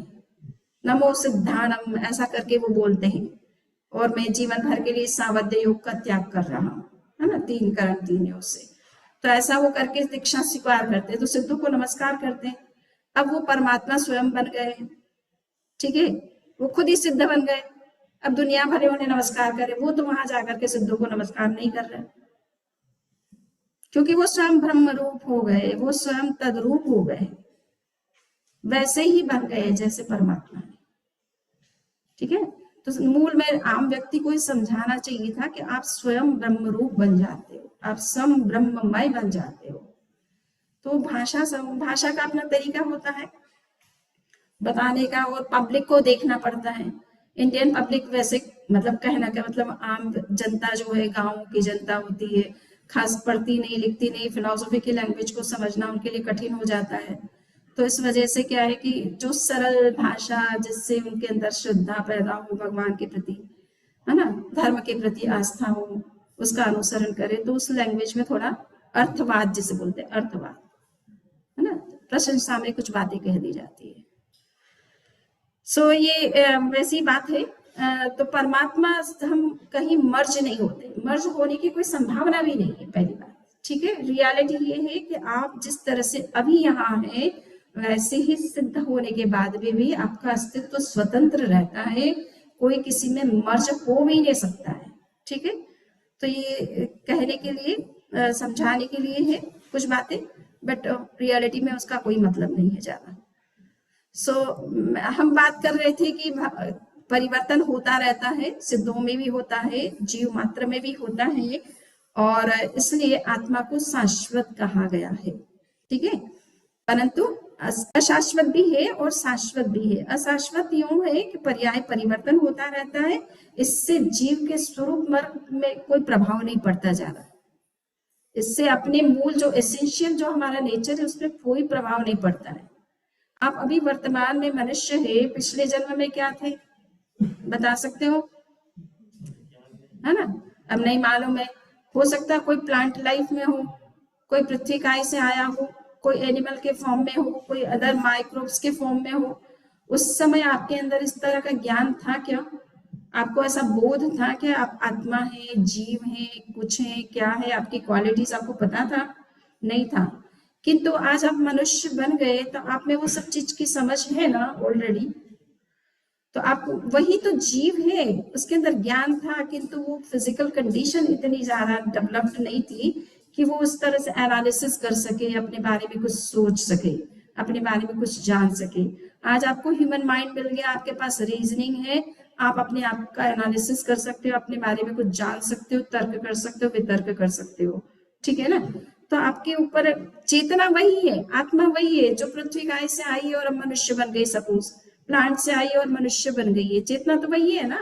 नमो सिद्धानम ऐसा करके वो बोलते हैं, और मैं जीवन भर के लिए सावध्य योग का त्याग कर रहा हूँ, है ना, 3 कर्म 3 योग से। तो ऐसा वो करके दीक्षा स्वीकार करते हैं, तो सिद्धों को नमस्कार करते हैं। अब वो परमात्मा स्वयं बन गए, ठीक है, वो खुद ही सिद्ध बन गए। अब दुनिया भरे उन्हें नमस्कार करे, वो तो वहां जाकर के सिद्धों को नमस्कार नहीं कर रहे, क्योंकि वो स्वयं ब्रह्म रूप हो गए, वो स्वयं तद्रूप हो गए, वैसे ही बन गए जैसे परमात्मा है, ठीक है। तो मूल में आम व्यक्ति को समझाना चाहिए था कि आप स्वयं ब्रह्म रूप बन जाते हो, आप सम ब्रह्ममय बन जाते हो। तो भाषा का अपना तरीका होता है बताने का, और पब्लिक को देखना पड़ता है। इंडियन पब्लिक वैसे, मतलब कहना का मतलब आम जनता जो है, गाँव की जनता होती है, खास पढ़ती नहीं लिखती नहीं, फिलोसफी की लैंग्वेज को समझना उनके लिए कठिन हो जाता है। तो इस वजह से क्या है कि जो सरल भाषा, जिससे उनके अंदर श्रद्धा पैदा हो भगवान के प्रति, है ना, धर्म के प्रति आस्था हो, उसका अनुसरण करें, तो उस लैंग्वेज में थोड़ा अर्थवाद जिसे बोलते हैं, अर्थवाद, है ना, प्रशंसा में कुछ बातें कह दी जाती है। सो ये वैसी बात है। तो परमात्मा हम कहीं मर्ज नहीं होते, मर्ज होने की कोई संभावना भी नहीं है, पहली बात, ठीक है। रियलिटी ये है कि आप जिस तरह से अभी यहाँ हैं, वैसे ही सिद्ध होने के बाद भी आपका अस्तित्व स्वतंत्र रहता है, कोई किसी में मर्ज हो भी नहीं सकता है, ठीक है। तो ये कहने के लिए, समझाने के लिए है कुछ बातें, बट रियलिटी में उसका कोई मतलब नहीं है ज्यादा। सो हम बात कर रहे थे कि परिवर्तन होता रहता है, सिद्धों में भी होता है, जीव मात्र में भी होता है, और इसलिए आत्मा को शाश्वत कहा गया है, ठीक है। परंतु अशाश्वत भी है और शाश्वत भी है। अशाश्वत यूं है कि पर्याय परिवर्तन होता रहता है, इससे जीव के स्वरूप में कोई प्रभाव नहीं पड़ता ज्यादा, इससे अपने मूल जो एसेंशियल जो हमारा नेचर है उसमें कोई प्रभाव नहीं पड़ता है। आप अभी वर्तमान में मनुष्य है, पिछले जन्म में क्या थे बता सकते हो, है ना, अब नहीं मालूम है, हो सकता है कोई प्लांट लाइफ में हो, कोई पृथ्वी काय से आया हो, कोई एनिमल के फॉर्म में हो, कोई अदर माइक्रोब्स के फॉर्म में हो। उस समय आपके अंदर इस तरह का ज्ञान था क्या? आपको ऐसा बोध था कि आप आत्मा है, जीव है, कुछ है, क्या है, आपकी क्वालिटीज आपको पता था? नहीं था। किंतु आज आप मनुष्य बन गए तो आप में वो सब चीज की समझ है ना ऑलरेडी, तो आप वही तो जीव है, उसके अंदर ज्ञान था, किंतु वो फिजिकल कंडीशन इतनी ज्यादा डेवलप्ड नहीं थी कि वो उस तरह से एनालिसिस कर सके, अपने बारे में कुछ सोच सके, अपने बारे में कुछ जान सके। आज आपको ह्यूमन माइंड मिल गया, आपके पास रीजनिंग है, आप अपने आप का एनालिसिस कर सकते हो, अपने बारे में कुछ जान सकते हो, तर्क कर सकते हो, वितर्क कर सकते हो, ठीक है ना। तो आपके ऊपर चेतना वही है, आत्मा वही है जो पृथ्वी गाय से आई है और अब मनुष्य बन गई, सपोज प्लांट से आई और मनुष्य बन गई है, चेतना तो वही है ना।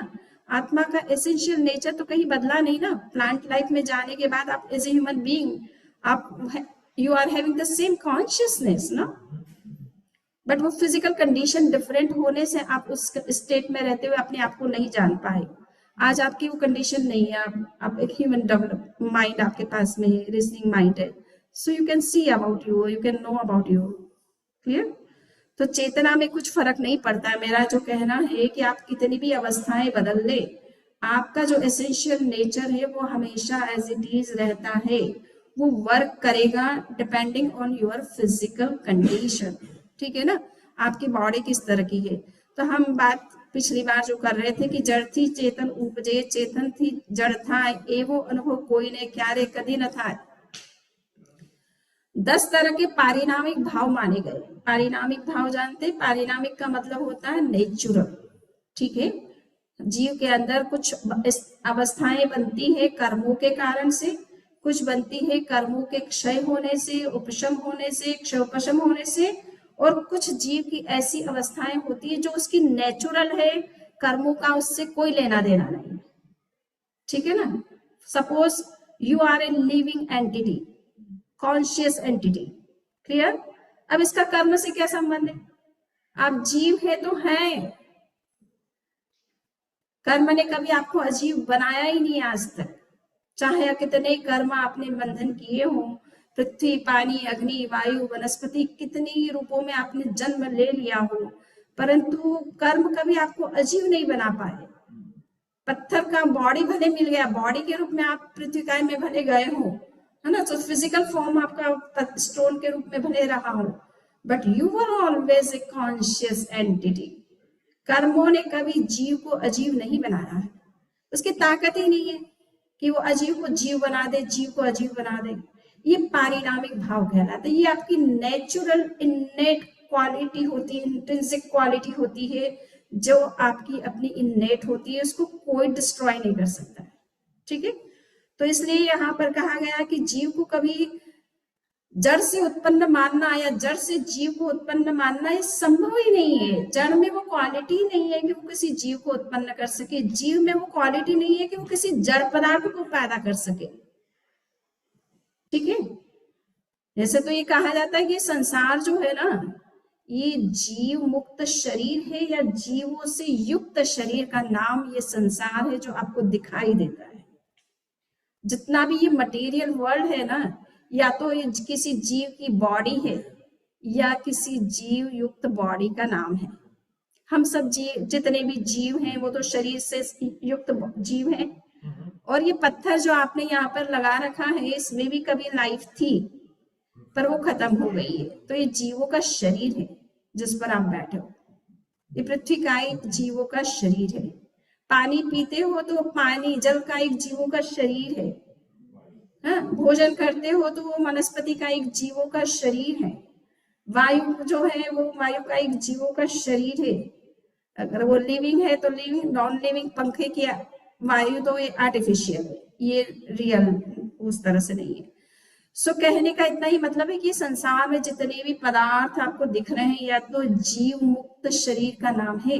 आत्मा का एसेंशियल नेचर तो कहीं बदला नहीं ना। प्लांट लाइफ में जाने के बाद आप एज ए ह्यूमन बीइंग, आप you are having the same consciousness ना, बट वो फिजिकल कंडीशन डिफरेंट होने से आप उस स्टेट में रहते हुए अपने आप को नहीं जान पाए। आज आपकी वो कंडीशन नहीं है, आप एक ह्यूमन डेवलप माइंड आपके पास में है, रीजनिंग माइंड है, so you can see about you, you can know about you, clear. तो चेतना में कुछ फर्क नहीं पड़ता है। मेरा जो कहना है कि आप कितनी भी अवस्थाएं बदल ले, आपका जो एसेंशियल नेचर है वो हमेशा एज इट इज रहता है, वो वर्क करेगा depending on your physical condition, ठीक है ना, आपकी बॉडी किस तरह की है। तो हम बात पिछली बार जो कर रहे थे कि जड़ थी चेतन उपजे, चेतन थी जड़ था, एवो अनुभव कोई ने क्यारे कदी न था। 10 तरह के पारिणामिक भाव माने गए। पारिणामिक भाव जानते हैं? पारिणामिक का मतलब होता है नेचुरल, ठीक है। जीव के अंदर कुछ अवस्थाएं बनती है कर्मों के कारण से, कुछ बनती है कर्मों के क्षय होने से, उपशम होने से, क्षयोपशम होने से, और कुछ जीव की ऐसी अवस्थाएं होती है जो उसकी नेचुरल है, कर्मों का उससे कोई लेना देना नहीं, ठीक है ना। Suppose you are a living entity, conscious entity, clear. अब इसका कर्म से क्या संबंध है? आप जीव है तो हैं, कर्म ने कभी आपको अजीब बनाया ही नहीं आज तक। चाहे कितने कर्म आपने बंधन किए हों, पृथ्वी, पानी, अग्नि, वायु, वनस्पति, कितनी रूपों में आपने जन्म ले लिया हो, परंतु कर्म कभी आपको अजीब नहीं बना पाए। पत्थर का बॉडी भले मिल गया, बॉडी के रूप में आप पृथ्वी काय में भले गए हो, है ना, तो फिजिकल फॉर्म आपका स्टोन के रूप में भले रहा हो, but you were always a conscious entity. कर्मों ने कभी जीव को अजीब नहीं बनाया है, उसकी ताकत ही नहीं है कि वो अजीब को जीव बना दे, जीव को अजीब बना दे। ये पारिणामिक भाव कहलाता है। ये आपकी नेचुरल इन्नेट क्वालिटी होती है, इंट्रिंसिक क्वालिटी होती है, जो आपकी अपनी इन्नेट होती है, उसको कोई डिस्ट्रॉय नहीं कर सकता है। ठीक है, तो इसलिए यहाँ पर कहा गया कि जीव को कभी जड़ से उत्पन्न मानना या जड़ से जीव को उत्पन्न मानना ये संभव ही नहीं है। जड़ में वो क्वालिटी नहीं है कि वो किसी जीव को उत्पन्न कर सके, जीव में वो क्वालिटी नहीं है कि वो किसी जड़ पदार्थ को पैदा कर सके। ठीक है, जैसे तो ये कहा जाता है कि संसार जो है ना, ये जीव मुक्त शरीर है या जीवों से युक्त शरीर का नाम ये संसार है जो आपको दिखाई देता है। जितना भी ये मटेरियल वर्ल्ड है ना, या तो ये किसी जीव की बॉडी है या किसी जीव युक्त बॉडी का नाम है। हम सब जीव, जितने भी जीव हैं वो तो शरीर से युक्त जीव हैं। और ये पत्थर जो आपने यहाँ पर लगा रखा है, इसमें भी कभी लाइफ थी पर वो खत्म हो गई है। तो ये जीवों का शरीर है जिस पर आप बैठे हो। ये पृथ्वी का एक जीवों का शरीर है। पानी पीते हो तो पानी, जल का एक जीवों का शरीर है। हाँ, भोजन करते हो तो वो वनस्पति का एक जीवों का शरीर है। वायु जो है वो वायु का एक जीवों का शरीर है। अगर वो लिविंग है तो लिविंग, नॉन लिविंग पंखे की वायु तो ये आर्टिफिशियल है, ये रियल उस तरह से नहीं है। सो कहने का इतना ही मतलब है कि संसार में जितने भी पदार्थ आपको दिख रहे हैं या तो जीव मुक्त शरीर का नाम है।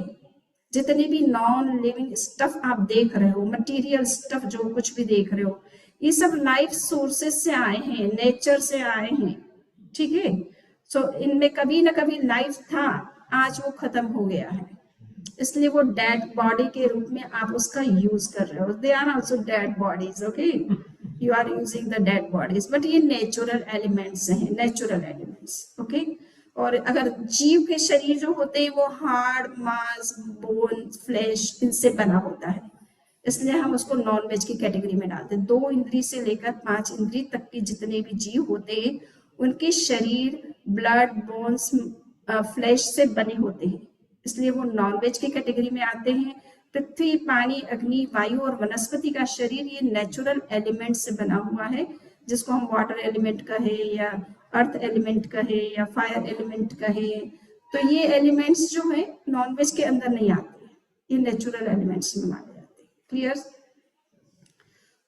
जितने भी नॉन लिविंग स्टफ आप देख रहे हो, मटेरियल स्टफ जो कुछ भी देख रहे हो, ये सब लाइफ सोर्सेस से आए हैं, नेचर से आए हैं। ठीक है, सो इनमें कभी ना कभी लाइफ था, आज वो खत्म हो गया है, इसलिए वो डेड बॉडी के रूप में आप उसका यूज कर रहे हो। They are also dead bodies, okay, you are using the dead bodies, but ये नेचुरल एलिमेंट्स हैं, नेचुरल एलिमेंट्स, ओके। और अगर जीव के शरीर जो होते हैं वो हार्ड, मांस, बोन, फ्लैश, इनसे बना होता है, इसलिए हम उसको नॉन वेज की कैटेगरी में डालते हैं। 2 इंद्री से लेकर 5 इंद्री तक के जितने भी जीव होते हैं उनके शरीर ब्लड, बोन्स, फ्लैश से बने होते हैं, इसलिए वो नॉन वेज की कैटेगरी में आते हैं। पृथ्वी, पानी, अग्नि, वायु और वनस्पति का शरीर ये नेचुरल एलिमेंट से बना हुआ है, जिसको हम वाटर एलिमेंट कहे या अर्थ एलिमेंट कहे या फायर एलिमेंट कहे। तो ये एलिमेंट्स जो है नॉन वेज के अंदर नहीं आते, ये नेचुरल एलिमेंट्स में माने जाते हैं। क्लियर?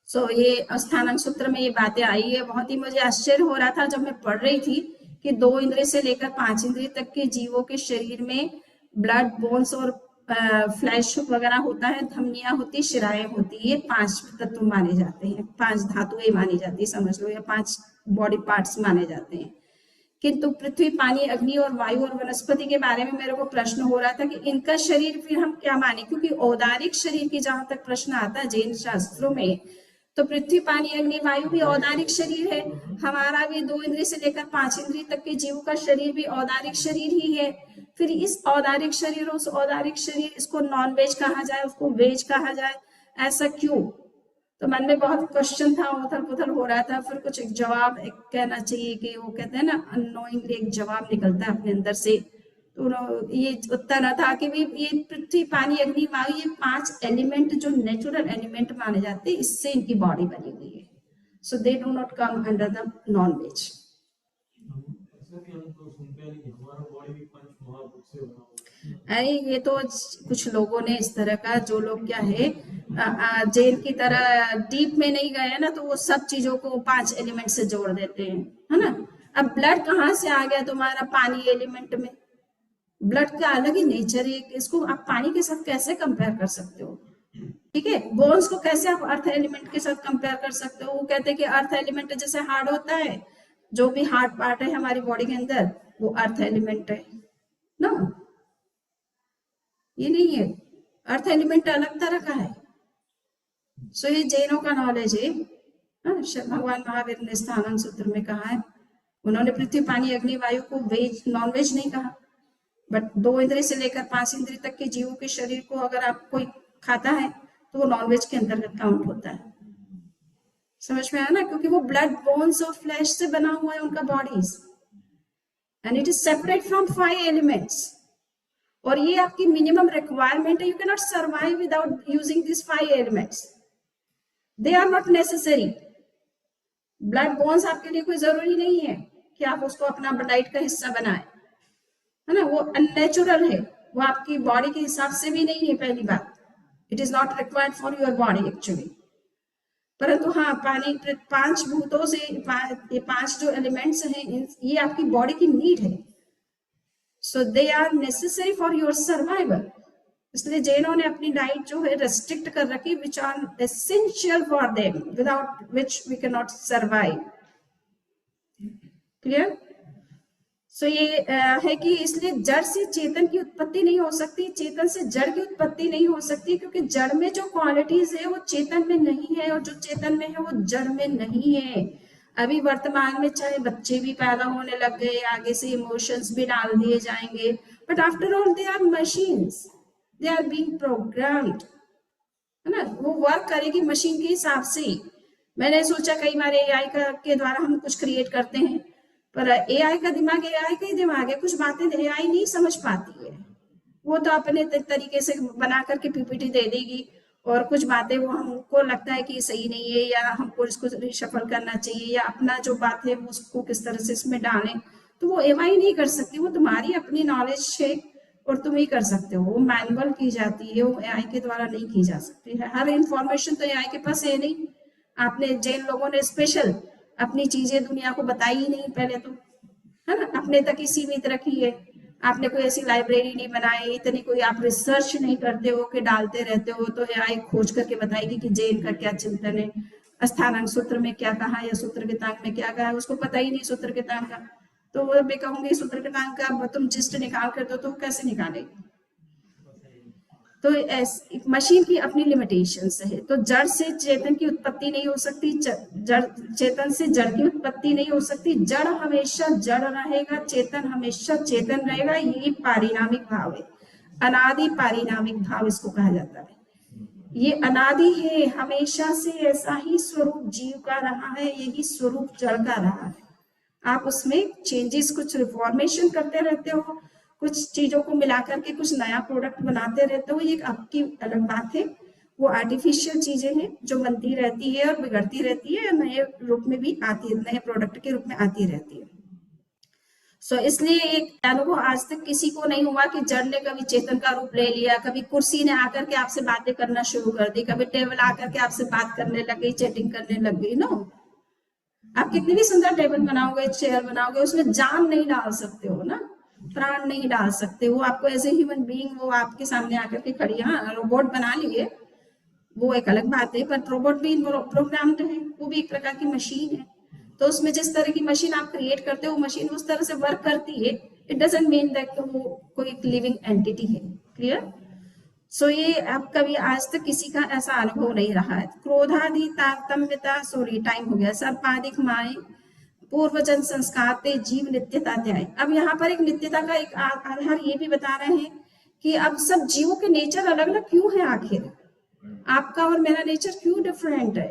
सो ये स्थानांक सूत्र में ये बातें आई है। बहुत ही मुझे आश्चर्य हो रहा था जब मैं पढ़ रही थी कि 2 इंद्रिय से लेकर 5 इंद्रिय तक के जीवों के शरीर में ब्लड, बोन्स और फ्लैश वगैरह होता है, धमनियां होती, शिराएं होती, ये 5 तत्व माने जाते हैं, 5 धातुएं मानी जाती है, समझ लो, या 5 बॉडी पार्ट्स माने जाते हैं। किंतु पृथ्वी, पानी, अग्नि और वायु और वनस्पति के बारे में मेरे को प्रश्न हो रहा था कि इनका शरीर फिर हम क्या माने, क्योंकि औदारिक शरीर की जहां तक प्रश्न आता है जैन शास्त्रों में, तो पृथ्वी, पानी, अग्नि, वायु भी औदारिक शरीर है। हमारा भी 2 इंद्रिय से लेकर 5 इंद्रिय तक के जीवों का शरीर भी औदारिक शरीर ही है। फिर इस औदारिक शरीर, उस औदारिक शरीर, इसको नॉन वेज कहा जाए, उसको वेज कहा जाए, ऐसा क्यों? तो मन में बहुत क्वेश्चन था, उथल पुथल हो रहा था। फिर कुछ एक जवाब एक कहना चाहिए कि वो कहते हैं ना, अननोइंगली एक जवाब निकलता है अपने अंदर से। तो ये उत्तर था कि भी ये पृथ्वी, पानी, अग्नि, वायु, ये 5 एलिमेंट जो नेचुरल एलिमेंट माने जाते हैं, इससे इनकी बॉडी बनी हुई है। So they do not come under the non veg. अरे ये तो कुछ लोगों ने इस तरह का, जो लोग क्या है जैन की तरह डीप में नहीं गए ना, तो वो सब चीजों को 5 एलिमेंट से जोड़ देते हैं, है ना। अब ब्लड कहाँ से आ गया तुम्हारा पानी एलिमेंट में? ब्लड का अलग ही नेचर है, इसको आप पानी के साथ कैसे कंपेयर कर सकते हो? ठीक है, बोन्स को कैसे आप अर्थ एलिमेंट के साथ कंपेयर कर सकते हो? वो कहते हैं कि अर्थ एलिमेंट जैसे हार्ड होता है, जो भी हार्ड पार्ट है हमारी बॉडी के अंदर वो अर्थ एलिमेंट है ना, ये नहीं है, अर्थ एलिमेंट अलग तरह का है। सो ये जैनों का नॉलेज है। भगवान महावीर ने स्थानांग सूत्र में कहा है, उन्होंने पृथ्वी पानी अग्नि वायु को वेज नॉन वेज नहीं कहा, बट 2 इंद्रिय से लेकर 5 इंद्रिय तक के जीवों के शरीर को अगर आप कोई खाता है तो वो नॉन वेज के अंतर्गत काउंट होता है। समझ में आया ना, क्योंकि वो ब्लड बोन्स और फ्लैश से बना हुआ है उनका bodies, and it is separate from 5 elements. और ये आपकी मिनिमम रिक्वायरमेंट है, you can not survive without using this 5 elements, they are not necessary. Blood bones आपके लिए कोई जरूरी नहीं है कि आप उसको अपना डाइट का हिस्सा बनाए, है ना, वो अननेचुरल है, वो आपकी बॉडी के हिसाब से भी नहीं है। पहली बात, it is not required for your body actually. परंतु हाँ, पानी 5 भूतों से ये 5 जो एलिमेंट्स हैं ये आपकी बॉडी की नीड है, so they are necessary for your survival. इसलिए जैनों ने अपनी डाइट जो है रेस्ट्रिक्ट कर रखी, which are essential for them, without which we can not survive. Clear? So ये है कि इसलिए जड़ से चेतन की उत्पत्ति नहीं हो सकती, चेतन से जड़ की उत्पत्ति नहीं हो सकती, क्योंकि जड़ में जो क्वालिटीज है वो चेतन में नहीं है, और जो चेतन में है वो जड़ में नहीं है। अभी वर्तमान में चाहे बच्चे भी पैदा होने लग गए, आगे से इमोशंस भी डाल दिए जाएंगे, but after all they are machines, they are being programmed, है ना, वो वर्क करेगी मशीन के हिसाब से ही। मैंने सोचा कई बार एआई के द्वारा हम कुछ क्रिएट करते हैं, पर एआई का दिमाग एआई का ही दिमाग है, कुछ बातें एआई नहीं समझ पाती है, वो तो अपने तरीके से बना करके पीपीटी दे देगी, और कुछ बातें वो हमको लगता है कि सही नहीं है, या हमको इसको रिशफल करना चाहिए, या अपना जो बात है वो उसको किस तरह से इसमें डालें, तो वो एआई नहीं कर सकती, वो तुम्हारी अपनी नॉलेज है और तुम ही कर सकते हो। वो मैनुअल की जाती है, वो एआई के द्वारा नहीं की जा सकती है। हर इंफॉर्मेशन तो एआई के पास है नहीं। आपने जैन लोगों ने स्पेशल अपनी चीजें दुनिया को बताई ही नहीं पहले तो, है ना, अपने तक ही सीमित रखी है। आपने कोई ऐसी लाइब्रेरी नहीं बनाई, इतनी कोई आप रिसर्च नहीं करते हो कि डालते रहते हो तो एआई खोज करके बताएगी कि जैन का क्या चिंतन है, अस्थानांग सूत्र में क्या कहा या सूत्र कृतांग में क्या कहा, उसको पता ही नहीं सूत्र कृतांग का। तो वो मैं कहूंगी सूत्र कृतांग का तुम जिस्ट निकाल कर दो तो कैसे निकालेगी? तो मशीन की अपनी लिमिटेशंस है। तो जड़ से चेतन की उत्पत्ति नहीं हो सकती, चेतन से जड़ की उत्पत्ति नहीं हो सकती। जड़ हमेशा जड़ रहेगा, चेतन हमेशा चेतन रहेगा। ये पारिणामिक भाव है, अनादि पारिणामिक भाव इसको कहा जाता है। ये अनादि है, हमेशा से ऐसा ही स्वरूप जीव का रहा है, यही स्वरूप जड़ का रहा है। आप उसमें चेंजेस, कुछ रिफॉर्मेशन करते रहते हो, कुछ चीजों को मिलाकर के कुछ नया प्रोडक्ट बनाते रहते हो, ये आपकी अलग बात है। वो आर्टिफिशियल चीजें हैं जो बनती रहती है और बिगड़ती रहती है, नए रूप में भी आती है, नए प्रोडक्ट के रूप में आती रहती है। सो इसलिए एक अनुभव आज तक किसी को नहीं हुआ कि जड़ ने कभी चेतन का रूप ले लिया, कभी कुर्सी ने आकर के आपसे बातें करना शुरू कर दी, कभी टेबल आकर के आपसे बात करने लग गई, चैटिंग करने लग गई। नो, आप कितनी भी सुंदर टेबल बनाओगे, चेयर बनाओगे, उसमें जान नहीं डाल सकते हो ना, प्राण नहीं डाल सकते। वो आपको एज ए ह्यूमन बीइंग वो आपके सामने आकर के खड़ी है। हाँ, रोबोट बना लिए वो एक अलग बात है, पर रोबोट भी प्रोग्राम्ड है, वो भी एक प्रकार की मशीन है। तो उसमें जिस तरह की मशीन आप क्रिएट करते हो, मशीन उस तरह से वर्क करती है। इट डजंट मीन दैट वो कोई लिविंग एंटिटी है। क्लियर? सो ये अब कभी आज तक किसी का ऐसा अनुभव नहीं रहा है। क्रोधादि तारतम्यता, सॉरी टाइम हो गया, सर्पाधिक माए, पूर्वजन संस्कार ते जीव नित्यता त्याय। अब यहाँ पर एक नित्यता का एक आधार ये भी बता रहे हैं कि अब सब जीवों के नेचर अलग अलग क्यों है, आखिर आपका और मेरा नेचर क्यों डिफरेंट है?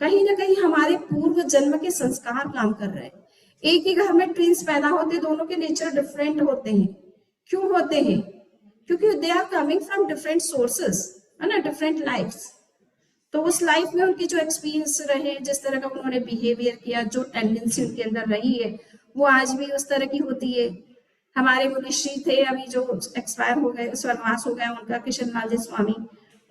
कहीं ना कहीं हमारे पूर्व जन्म के संस्कार काम कर रहे हैं। एक ही घर में ट्विंस पैदा होते, दोनों के नेचर डिफरेंट होते हैं। क्यों होते हैं? क्योंकि they are coming from different sources, है ना, डिफरेंट लाइफ्स। तो उस लाइफ में उनके जो एक्सपीरियंस रहे, जिस तरह का उन्होंने बिहेवियर किया, जो टेंडेंसी उनके अंदर रही है, वो आज भी उस तरह की होती है। हमारे मुनिश्री थे अभी जो एक्सपायर हो गए, स्वर्गवास हो गया उनका, किशन लाल जी स्वामी,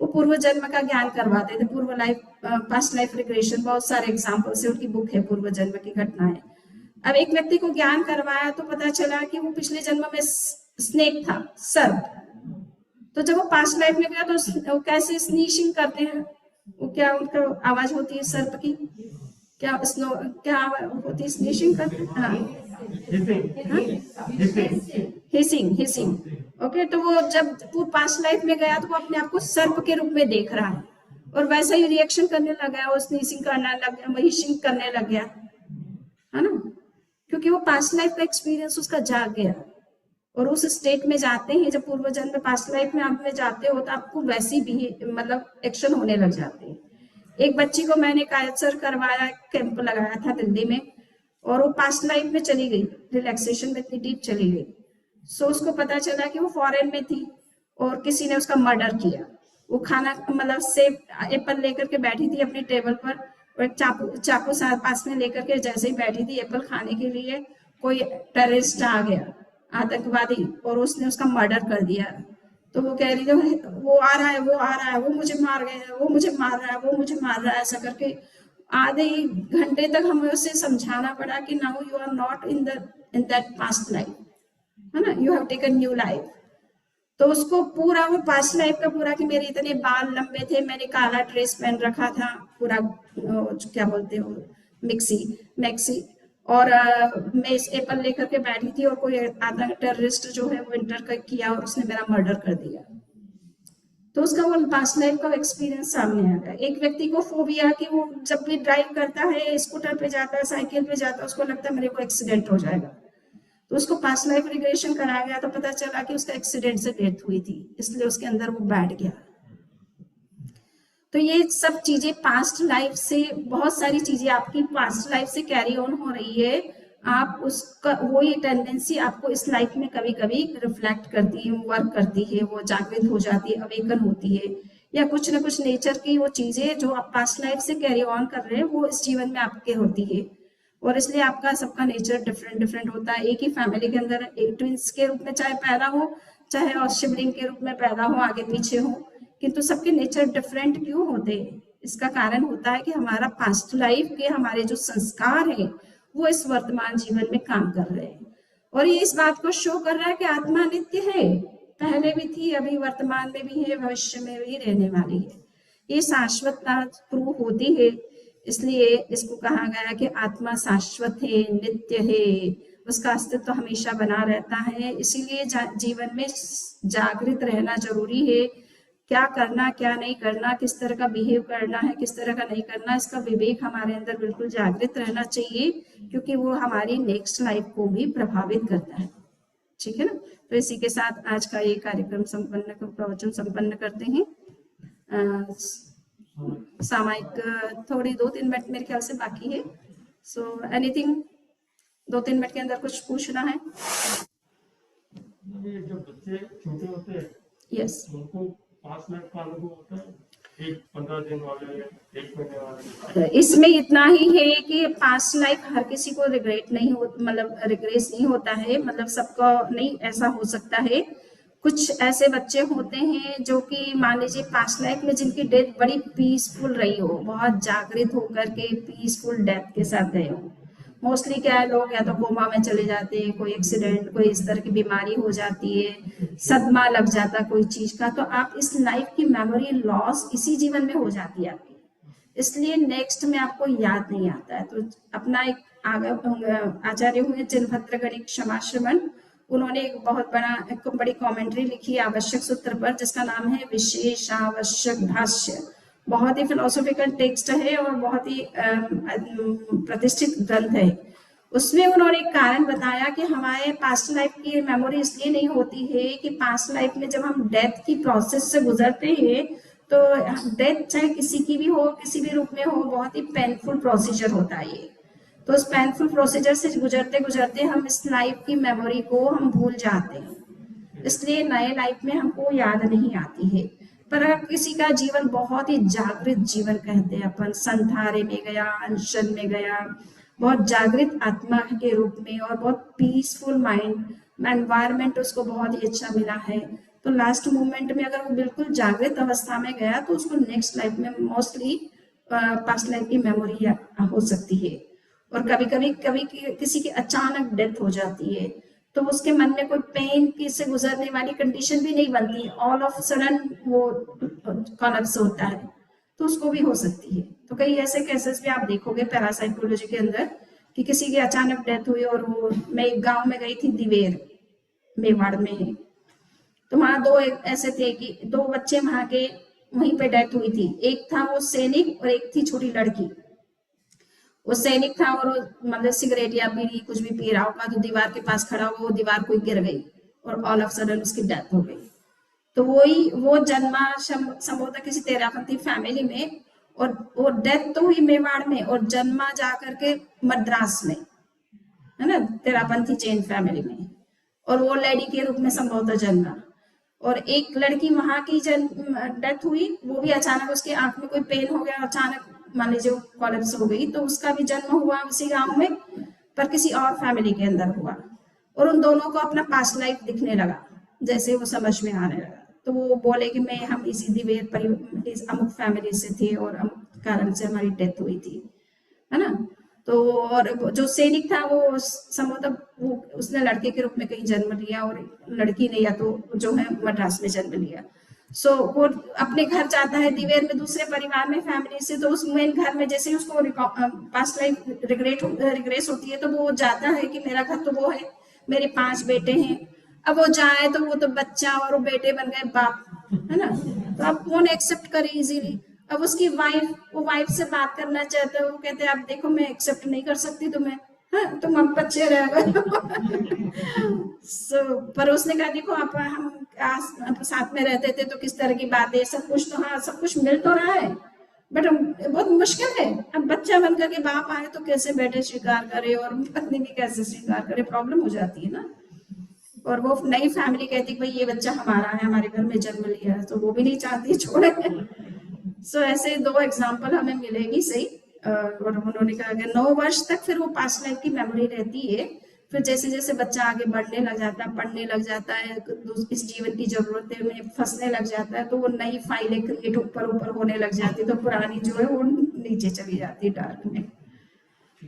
वो पूर्व जन्म का ज्ञान करवाते थे, पूर्व लाइफ, पास्ट लाइफ रिग्रेशन, बहुत सारे एग्जाम्पल्स है, उनकी बुक है पूर्व जन्म की घटनाएं। अब एक व्यक्ति को ज्ञान करवाया तो पता चला कि वो पिछले जन्म में स्नेक था, सर्प। तो जब वो पास्ट लाइफ में गया तो वो कैसे स्नीशिंग करते हैं, वो क्या उनका आवाज होती है सर्प की, क्या स्नो, क्या होती है स्नीशिंग करते? हाँ, हिसिंग, हिसिंग। ओके, तो वो जब वो पास्ट लाइफ में गया तो वो अपने आप को सर्प के रूप में देख रहा है और वैसा ही रिएक्शन करने लगा है, वो स्नीशिंग करने लग गया, हिसिंग करने लग गया, है ना, क्योंकि वो पास्ट लाइफ का एक्सपीरियंस उसका जाग गया। और उस स्टेट में जाते हैं जब पूर्व जन्म में पास्ट लाइफ में आप में जाते हो तो आपको वैसी भी मतलब एक्शन होने लग जाते हैं। एक बच्ची को मैंने कायसर करवाया, कैंप लगाया था दिल्ली में, और वो पास्ट लाइफ में चली गई, रिलैक्सेशन में इतनी डीप चली गई। सो उसको पता चला कि वो फॉरेन में थी और किसी ने उसका मर्डर किया। वो खाना मतलब सेब एप्पल लेकर के बैठी थी अपनी टेबल पर और एक चाकू पास में लेकर के जैसे ही बैठी थी एप्पल खाने के लिए, कोई टेररिस्ट आ गया, आतंकवादी, और उसने उसका मर्डर कर दिया। तो वो कह रही थी वो आ रहा है, वो आ रहा है, वो मुझे मार गया, वो मुझे मार रहा है, वो मुझे मार रहा है, ऐसा करके आधे घंटे तक हमें उसे समझाना पड़ा कि now you are not in that past life, है ना, you have taken new life. तो उसको पूरा वो पास्ट लाइफ का पूरा कि मेरे इतने बाल लंबे थे, मैंने काला ड्रेस पहन रखा था, पूरा क्या बोलते हो मैक्सी, और मैं इस एप्पल लेकर के बैठी थी और कोई आधा टेररिस्ट जो है वो इंटर किया और उसने मेरा मर्डर कर दिया। तो उसका वो पास्ट लाइफ का एक्सपीरियंस सामने आ गया। एक व्यक्ति को फोबिया कि वो जब भी ड्राइव करता है, स्कूटर पे जाता है, साइकिल पे जाता है, उसको लगता है मेरे को एक्सीडेंट हो जाएगा। तो उसको पास्ट लाइफ रिग्रेशन कराया गया तो पता चला कि उसका एक्सीडेंट से डेथ हुई थी, इसलिए उसके अंदर वो बैठ गया। तो ये सब चीजें पास्ट लाइफ से, बहुत सारी चीजें आपकी पास्ट लाइफ से कैरी ऑन हो रही है। आप उसका वो ये टेंडेंसी आपको इस लाइफ में कभी कभी रिफ्लेक्ट करती है, वर्क करती है, वो जागृत हो जाती है, अवेकन होती है, या कुछ ना कुछ नेचर की वो चीजें जो आप पास्ट लाइफ से कैरी ऑन कर रहे हैं वो इस जीवन में आपके होती है। और इसलिए आपका सबका नेचर डिफरेंट डिफरेंट होता है। एक ही फैमिली के अंदर एक ट्विंस के रूप में चाहे पैदा हो, चाहे और शिवलिंग के रूप में पैदा हो, आगे पीछे हो, किंतु सबके नेचर डिफरेंट क्यों होते हैं? इसका कारण होता है कि हमारा पास्ट लाइफ के हमारे जो संस्कार है वो इस वर्तमान जीवन में काम कर रहे हैं। और ये इस बात को शो कर रहा है कि आत्मा नित्य है, पहले भी थी, अभी वर्तमान में भी है, भविष्य में भी रहने वाली है। ये शाश्वतता प्रूव होती है, इसलिए इसको कहा गया कि आत्मा शाश्वत है, नित्य है, उसका अस्तित्व हमेशा बना रहता है। इसीलिए जीवन में जागृत रहना जरूरी है। क्या करना, क्या नहीं करना, किस तरह का बिहेव करना है, किस तरह का नहीं करना, इसका विवेक हमारे अंदर बिल्कुल जागृत रहना चाहिए, क्योंकि वो हमारी नेक्स्ट लाइफ को भी प्रभावित करता है। ठीक है ना? तो इसी के साथ आज का ये कार्यक्रम प्रवचन संपन्न करते हैं। सामायिक थोड़ी 2-3 मिनट मेरे ख्याल से बाकी है। सो एनीथिंग, 2-3 मिनट के अंदर कुछ पूछना है? ये जब बच्चे छोटे होते हैं, यस, उनको पास्ट लाइफ का अनुभव होता है, एक 15 दिन वाले, एक महीने वाले। इसमें इतना ही है कि पास्ट लाइफ हर किसी को रिग्रेट नहीं हो, मतलब रिग्रेस नहीं होता है, मतलब सबका नहीं ऐसा हो सकता है। कुछ ऐसे बच्चे होते हैं जो कि मान लीजिए पास्ट लाइफ में जिनकी डेथ बड़ी पीसफुल रही हो, बहुत जागृत होकर के पीसफुल डेथ के साथ गए हो। मोस्टली क्या है, लोग या तो कोमा में चले जाते हैं, कोई एक्सीडेंट, कोई इस तरह की बीमारी हो जाती है, सदमा लग जाता कोई चीज का, तो आप इस लाइफ की मेमोरी लॉस इसी जीवन में हो जाती है आपकी, इसलिए नेक्स्ट में आपको याद नहीं आता है। तो अपना एक आचार्य हुए चिन्हभद्र गणिक क्षमाश्रमण, उन्होंने एक बहुत बड़ी कमेंट्री लिखी है आवश्यक सूत्र पर, जिसका नाम है विशेष आवश्यक भाष्य। बहुत ही फिलोसॉफिकल टेक्स्ट है और बहुत ही प्रतिष्ठित ग्रंथ है। उसमें उन्होंने एक कारण बताया कि हमारे पास्ट लाइफ की मेमोरी इसलिए नहीं होती है कि पास्ट लाइफ में जब हम डेथ की प्रोसेस से गुजरते हैं तो डेथ चाहे किसी की भी हो, किसी भी रूप में हो, बहुत ही पेनफुल प्रोसीजर होता है ये। तो उस पेनफुल प्रोसीजर से गुजरते गुजरते हम इस लाइफ की मेमोरी को हम भूल जाते हैं, इसलिए नए लाइफ में हमको याद नहीं आती है। पर अगर किसी का जीवन बहुत ही जागृत जीवन कहते हैं अपन, संधारे में गया, अनशन में गया, बहुत जागृत आत्मा के रूप में और बहुत पीसफुल माइंड एनवायरमेंट उसको बहुत ही अच्छा मिला है, तो लास्ट मोमेंट में अगर वो बिल्कुल जागृत अवस्था में गया तो उसको नेक्स्ट लाइफ में मोस्टली पास्ट लाइफ की मेमोरी हो सकती है। और कभी किसी की अचानक डेथ हो जाती है तो उसके मन में कोई पेन की से गुजरने वाली कंडीशन भी नहीं बनती, ऑल ऑफ सडन वो कॉलेप्स होता है। तो उसको भी हो सकती है। तो कई ऐसे केसेस भी आप देखोगे पैरासाइकोलॉजी के अंदर कि किसी की अचानक डेथ हुई, और वो, मैं एक गांव में गई थी, दिवेर, मेवाड़ में है, तो वहां दो ऐसे थे कि दो बच्चे वहां के वहीं पे डेथ हुई थी। एक था वो सैनिक और एक थी छोटी लड़की। वो सैनिक था और मतलब सिगरेट या बीड़ी कुछ भी पी रहा होगा, तो दीवार के पास खड़ा हुआ, वो दीवार कोई गिर गई और ऑल ऑफ सडन उसकी डेथ हो गई। तो वही वो जन्मा संभवतः किसी तेरापंथी फैमिली में, और वो डेथ तो हुई मेवाड़ में और जन्मा जा करके मद्रास में, है ना, तेरापंथी जैन फैमिली में, और वो लेडी के रूप में संभवतः जन्मा। और एक लड़की वहां की डेथ हुई, वो भी अचानक उसके आंख में कोई पेन हो गया, अचानक मान लीजिए कोलैप्स हो गई, तो उसका भी जन्म हुआ उसी गांव में, पर किसी और फैमिली के अंदर हुआ। और उन दोनों को अपना पास्ट लाइफ दिखने लगा, जैसे वो समझ में आने लगा। तो वो बोले कि हम इसी दिवेर अमुक फैमिली से थे और अमुक कारण से हमारी डेथ हुई थी, है ना। तो और जो सैनिक था वो संभवतः वो उसने लड़के के रूप में कहीं जन्म लिया, और लड़की ने या तो जो है मद्रास में जन्म लिया। सो वो अपने घर जाता है दिवेर में, दूसरे परिवार में, फैमिली से, तो उस मेन घर में जैसे उसको पास्ट लाइफ रिग्रेस होती है, तो वो जाता है कि मेरा घर तो वो है, मेरे 5 बेटे हैं। अब वो जाए तो वो तो बच्चा और वो बेटे बन गए बाप, है ना। तो अब कौन एक्सेप्ट करे इजीली। अब उसकी वाइफ से बात करना चाहते हो, वो कहते हैं अब देखो मैं एक्सेप्ट नहीं कर सकती तुम्हें, हाँ तुम अब बच्चे रह गए। पर उसने कहा देखो हम साथ में रहते थे तो किस तरह की बातें, सब कुछ तो, हाँ सब कुछ मिल तो रहा है, बट बहुत मुश्किल है। अब बच्चा बन करके बाप आए तो कैसे बेटे स्वीकार करे और पत्नी भी कैसे स्वीकार करे, प्रॉब्लम हो जाती है ना। और वो नई फैमिली कहती है भाई ये बच्चा हमारा है, हमारे घर में जन्म लिया है, तो वो भी नहीं चाहती छोड़े। सो ऐसे 2 एग्जाम्पल हमें मिलेगी सही। और उन्होंने कहा कि 9 वर्ष तक फिर वो पास्ट लाइफ की मेमोरी रहती है। फिर जैसे जैसे बच्चा आगे बढ़ने लग जाता है, पढ़ने लग जाता है, इस जीवन की जरूरतें में फंसने लग जाता है, तो वो नई फाइलें क्रिएट ऊपर होने लग जाती है, तो पुरानी जो है वो नीचे चली जाती है डार्क में,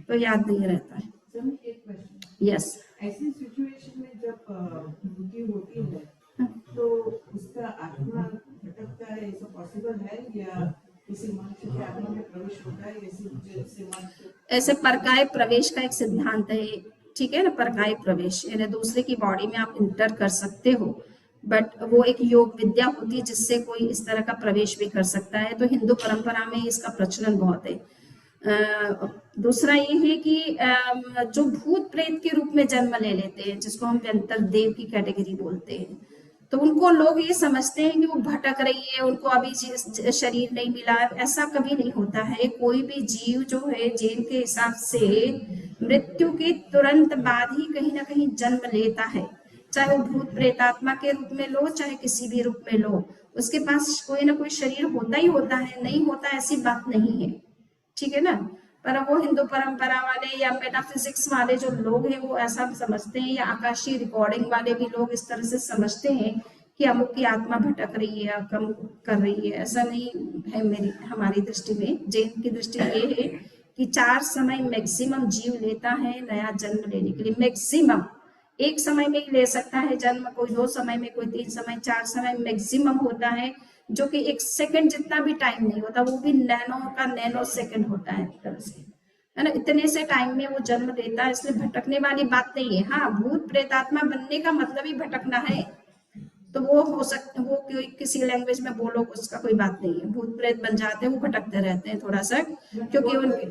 तो याद नहीं रहता है। यस, ऐसी सिचुएशन में जब मृत्यु होती है तो उसका आत्मा भटकता है, ऐसा पॉसिबल है या किसी मनुष्य के आत्मा में प्रवेश होता है? ऐसे परकाय प्रवेश का एक सिद्धांत है, ठीक है ना। परकाय प्रवेश यानी दूसरे की बॉडी में आप इंटर कर सकते हो, बट वो एक योग विद्या होती है जिससे कोई इस तरह का प्रवेश भी कर सकता है। तो हिंदू परंपरा में इसका प्रचलन बहुत है। दूसरा ये है कि जो भूत प्रेत के रूप में जन्म ले लेते हैं, जिसको हम व्यंतर देव की कैटेगरी बोलते हैं, तो उनको लोग ये समझते हैं कि वो भटक रही है, उनको अभी शरीर नहीं मिला। ऐसा कभी नहीं होता है। कोई भी जीव जो है जैन के हिसाब से मृत्यु के तुरंत बाद ही कहीं ना कहीं जन्म लेता है, चाहे वो भूत प्रेतात्मा के रूप में लो, चाहे किसी भी रूप में लो, उसके पास कोई ना कोई शरीर होता ही होता है, नहीं होता ऐसी बात नहीं है, ठीक है ना। पर वो हिंदू परंपरा वाले या मेटाफिजिक्स वाले जो लोग हैं वो ऐसा समझते हैं, या आकाशीय रिकॉर्डिंग वाले भी लोग इस तरह से समझते हैं कि अमुक की आत्मा भटक रही है, कम कर रही है। ऐसा नहीं है हमारी दृष्टि में। जैन की दृष्टि ये है कि 4 समय मैक्सिमम जीव लेता है नया जन्म लेने के लिए। मैक्सिमम एक समय में ही ले सकता है जन्म, कोई 2 समय में, कोई 3 समय, 4 समय मैक्सिमम होता है, जो कि 1 सेकंड जितना भी टाइम नहीं होता, वो भी नैनो सेकंड होता है, तरह से, है ना। इतने से टाइम में वो जन्म लेता है, इसलिए भटकने वाली बात नहीं है। हाँ, भूत प्रेतात्मा बनने का मतलब ही भटकना है, तो वो हो सकता, वो किसी लैंग्वेज में बोलो उसका कोई बात नहीं है। भूत प्रेत बन जाते हैं, वो भटकते रहते हैं थोड़ा सा, क्योंकि उनके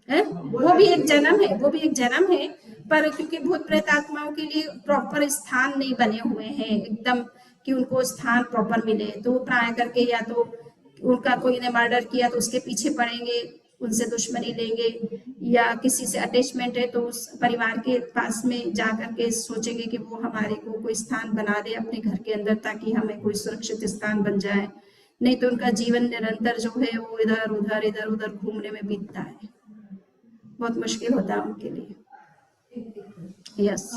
वो भी एक जन्म है, वो भी एक जन्म है। पर क्योंकि भूत प्रेत आत्माओं के लिए प्रॉपर स्थान नहीं बने हुए हैं एकदम कि उनको स्थान प्रॉपर मिले, तो वो प्राय करके या तो उनका कोई ने मर्डर किया तो उसके पीछे पड़ेंगे, उनसे दुश्मनी लेंगे, या किसी से अटैचमेंट है तो उस परिवार के पास में जा करके सोचेंगे कि वो हमारे को कोई स्थान बना दे अपने घर के अंदर, ताकि हमें कोई सुरक्षित स्थान बन जाए। नहीं तो उनका जीवन निरंतर जो है वो इधर उधर घूमने में बीतता है, बहुत मुश्किल होता है उनके लिए। यस,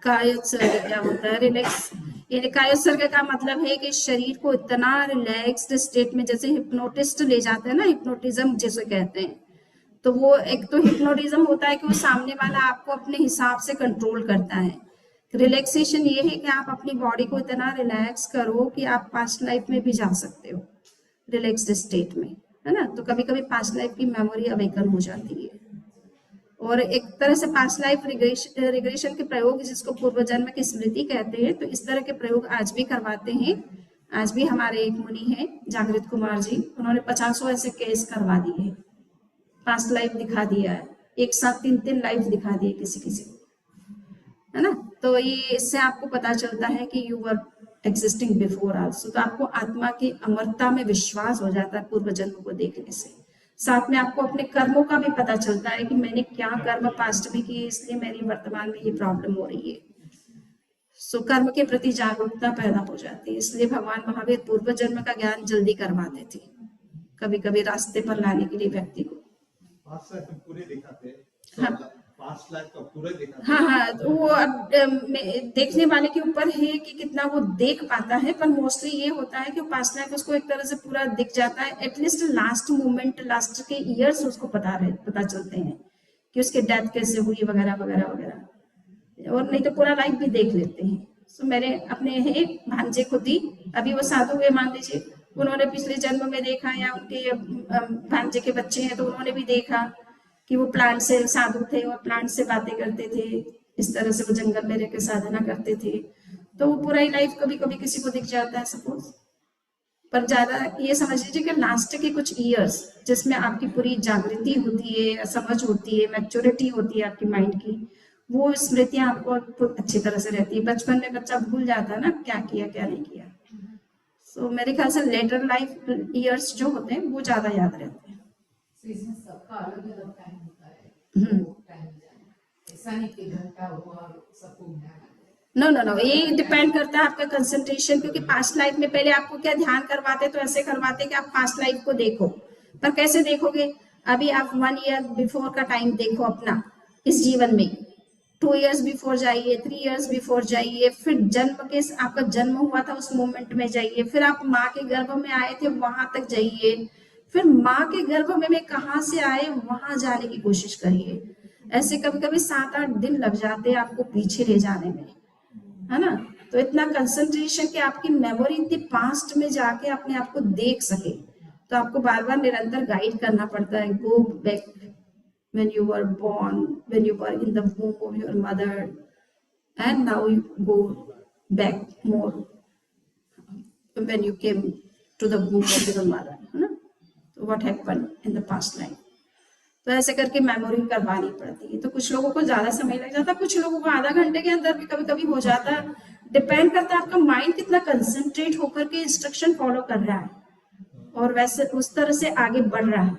कायस्थ सर्ग क्या होता है? रिलैक्स, यानी कायस्थ सर्ग का मतलब है कि शरीर को इतना रिलैक्स्ड स्टेट में, जैसे हिप्नोटिस्ट ले जाते हैं ना, हिप्नोटिज्म जिसे कहते हैं, तो वो एक तो हिप्नोटिज्म होता है कि वो सामने वाला आपको अपने हिसाब से कंट्रोल करता है। रिलैक्सेशन ये है कि आप अपनी बॉडी को इतना रिलैक्स करो कि आप पास्ट लाइफ में भी जा सकते हो रिलैक्स्ड स्टेट में, है ना। तो कभी कभी पास्ट लाइफ की मेमोरी अवेकन हो जाती है। और एक तरह से पास्ट लाइफ रिग्रेशन के प्रयोग, जिसको पूर्व जन्म की स्मृति कहते हैं, तो इस तरह के प्रयोग आज भी करवाते हैं। आज भी हमारे एक मुनि हैं जागृत कुमार जी, उन्होंने 50 ऐसे केस करवा दिए, पास्ट लाइफ दिखा दिया है, एक साथ 3 लाइफ दिखा दिए किसी किसी को, है ना। तो ये इससे आपको पता चलता है कि you were existing before also. तो आपको आत्मा की अमरता में विश्वास हो जाता है पूर्व जन्म को देखने से। साथ में आपको अपने कर्मों का भी पता चलता है कि मैंने क्या कर्म पास्ट में किए, इसलिए मेरी वर्तमान में ये प्रॉब्लम हो रही है। सो कर्म के प्रति जागरूकता पैदा हो जाती है। इसलिए भगवान महावीर पूर्व जन्म का ज्ञान जल्दी करवाते थे, कभी कभी रास्ते पर लाने के लिए व्यक्ति को। पास्ट लाइफ पूरे दिखाते हैं। हाँ, पास्ट लाइफ का पूरा दिखाते हाँ हाँ, तो वो अब देखने वाले के ऊपर है कि कितना वो देख पाता है, पर मोस्टली ये होता है कि पास्ट लाइफ उसको एक तरह से पूरा दिख जाता है। एटलीस्ट लास्ट मोमेंट, लास्ट के ईयर्स उसको पता चलते हैं कि उसके डेथ कैसे हुई वगैरह वगैरह वगैरह, और नहीं तो पूरा लाइफ भी देख लेते हैं। सो मेरे अपने एक भांजे खुद ही, अभी वो साधु हुए मान लीजिए, उन्होंने पिछले जन्म में देखा, या उनके भांजे के बच्चे हैं तो उन्होंने भी देखा कि वो प्लांट से साधु थे और प्लांट से बातें करते थे, इस तरह से वो जंगल में रहकर साधना करते थे। तो वो पूरा ही लाइफ कभी कभी किसी को दिख जाता है सपोज। पर ज्यादा ये समझ लीजिए कि लास्ट के कुछ ईयर्स जिसमें आपकी पूरी जागृति होती है, समझ होती है, मैच्योरिटी होती है आपकी माइंड की, वो स्मृतियां आपको अच्छी तरह से रहती है। बचपन में बच्चा भूल जाता है ना क्या किया क्या नहीं किया। सो मेरे ख्याल से लेटर लाइफ ईयर्स जो होते हैं वो ज्यादा याद रहते हैं। इसमें सबका अलग अलग टाइम होता है, टाइम ऐसा नहीं कि घंटा हुआ और सबको नो नो नो, ये डिपेंड करता है आपका कंसंट्रेशन। क्योंकि पास्ट लाइफ में पहले आपको क्या ध्यान करवाते, तो ऐसे करवाते कि आप पास्ट लाइफ को देखो। पर कैसे देखोगे? अभी आप 1 ईयर बिफोर का टाइम देखो अपना इस जीवन में, 2 इयर्स बिफोर जाइए, 3 इयर्स बिफोर जाइए, फिर जन्म के आपका जन्म हुआ था उस मोमेंट में जाइए, फिर आप माँ के गर्भ में आए थे वहां तक जाइए, फिर माँ के गर्भ में कहाँ से आए वहां जाने की कोशिश करिए। ऐसे कभी कभी 7-8 दिन लग जाते हैं आपको पीछे ले जाने में, है ना। तो इतना कंसंट्रेशन कि आपकी मेमोरी इतनी पास्ट में जाके अपने आप को देख सके, तो आपको बार बार निरंतर गाइड करना पड़ता है। Go back when you were born, when you were in the womb of your mother, and now you go back more when you came to the womb of your mother, है ना। तो what happened in the past life, तो ऐसे करके memory करवानी पड़ती है। तो कुछ लोगों को ज्यादा समय लग जाता है, कुछ लोगों को आधा घंटे के अंदर भी कभी कभी हो जाता है। डिपेंड करता है आपका माइंड कितना कंसंट्रेट होकर के इंस्ट्रक्शन फॉलो कर रहा है और वैसे उस तरह से आगे बढ़ रहा है।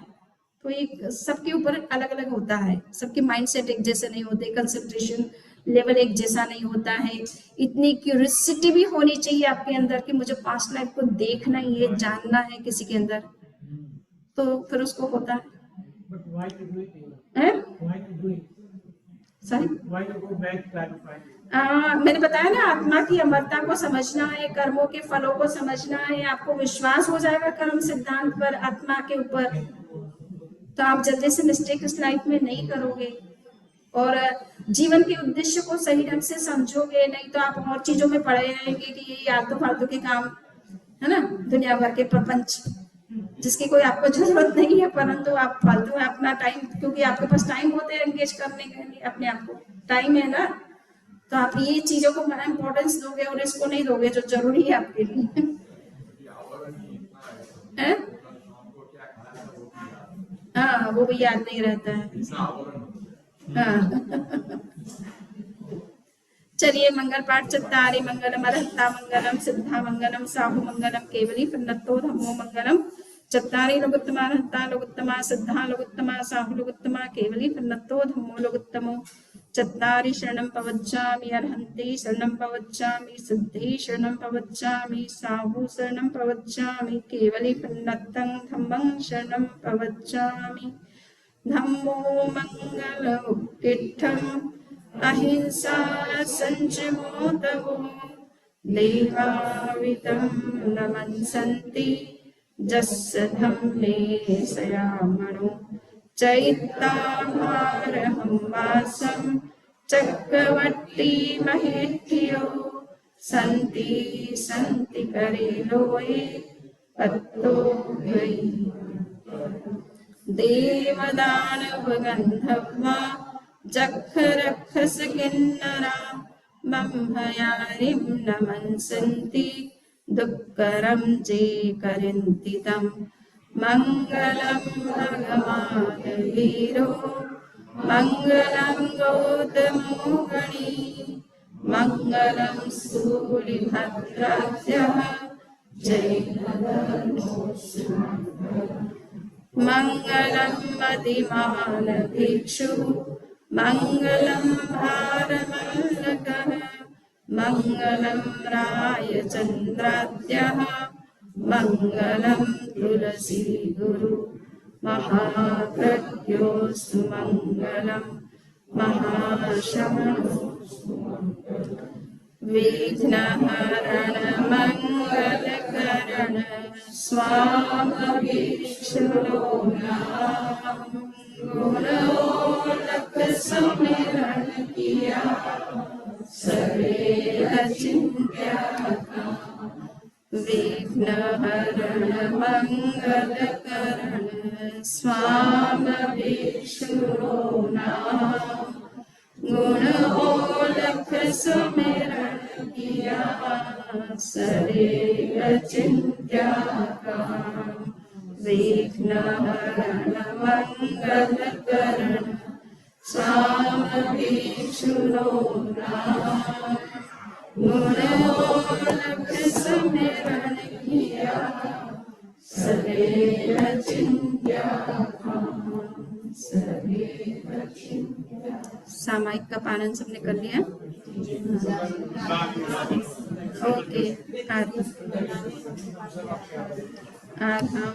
तो ये सबके ऊपर अलग अलग होता है, सबके माइंडसेट एक जैसे नहीं होते, कंसंट्रेशन लेवल एक जैसा नहीं होता है। इतनी क्यूरियोसिटी भी होनी चाहिए आपके अंदर कि मुझे पास्ट लाइफ को देखना ही है, जानना है किसी के अंदर, तो फिर उसको होता है। But why to do it? हैं? Why to do it? Sorry? Why to go back, try to find it? मैंने बताया ना, आत्मा की अमरता को समझना है, कर्मों के फलों को समझना है, आपको विश्वास हो जाएगा कर्म सिद्धांत पर, आत्मा के ऊपर, तो आप जल्दी से मिस्टेक इस लाइफ में नहीं करोगे और जीवन के उद्देश्य को सही ढंग से समझोगे। नहीं तो आप और चीजों में पड़े रहेंगे कि ये आलतू फालतू के काम, है ना, दुनिया भर के प्रपंच जिसकी कोई आपको जरूरत नहीं है, परंतु आप फालतू में अपना टाइम, क्योंकि आपके पास टाइम होते हैं एंगेज करने के लिए, अपने आप को टाइम है ना, तो आप ये चीजों को इम्पोर्टेंस दोगे और इसको नहीं दोगे जो जरूरी है आपके लिए। हाँ, वो भी याद नहीं रहता है। हाँ चलिए, मंगल पाठ चत्तारि मंगलम अरहता मंगलम सिद्धा मंगलम साहु मंगलम केवली प्रनत्तो धम्मो मंगलम चत्तारि लोकोत्तमा अरहता लोकोत्तमा सिद्धा लोकोत्तमा साहु लोकोत्तमा केवली प्रनत्तो धम्मो लोकोत्तमो चत्तारि शरणं प्रवच्चामि अरहन्ति शरणं प्रवच्चामि सिद्धि शरणं प्रवच्चामि साहु शरणं प्रवच्चामि केवली प्रनत्तं धम्मं शरणं प्रवच्चामि। धम्मो मंगलमुक्तिष्ठम् अहिंसा संयमो तवो देवावितं नमन्सन्ति जस्य धम्मे सयामणो चैत्ताहारहं वासं चक्रवर्ती महेभ्यो सन्ति सन्ति करे लोये पत्तो वै देवदानव गन्धर्वा जक्षरक्षस किन्नरा मह्मयारिं नमन्सन्ति दुःखरं जे करन्ति तं मङ्गलं भगवान् वीरो मङ्गलं गौतमो गणी मङ्गलं सूरिभद्राभ्यः जय मङ्गलं मतिमान भिक्षु मङ्गलं भारमल्लकः मङ्गलं रायचन्द्राद्यः मङ्गलं तुलसी गुरु महाप्रज्ञोऽस्तु मङ्गलं महाशमनोऽस्तु विघ्नहरण मङ्गलकरण स्वामवीक्षुरो गुणोलक सुमिरन किया सवे अचिन्त्य विघ्नहरण मङ्गलकरण स्वामवीक्षुरो गुणोलक सुमिरन किया सरे अचिन्त्य विघ्नहरण मङ्गलकरण स्वामवीक्षुरो गुणोलक सुमिरन किया सरे अचिन्त्य सामायिक का पालन सबने कर लिया। ओके आराम।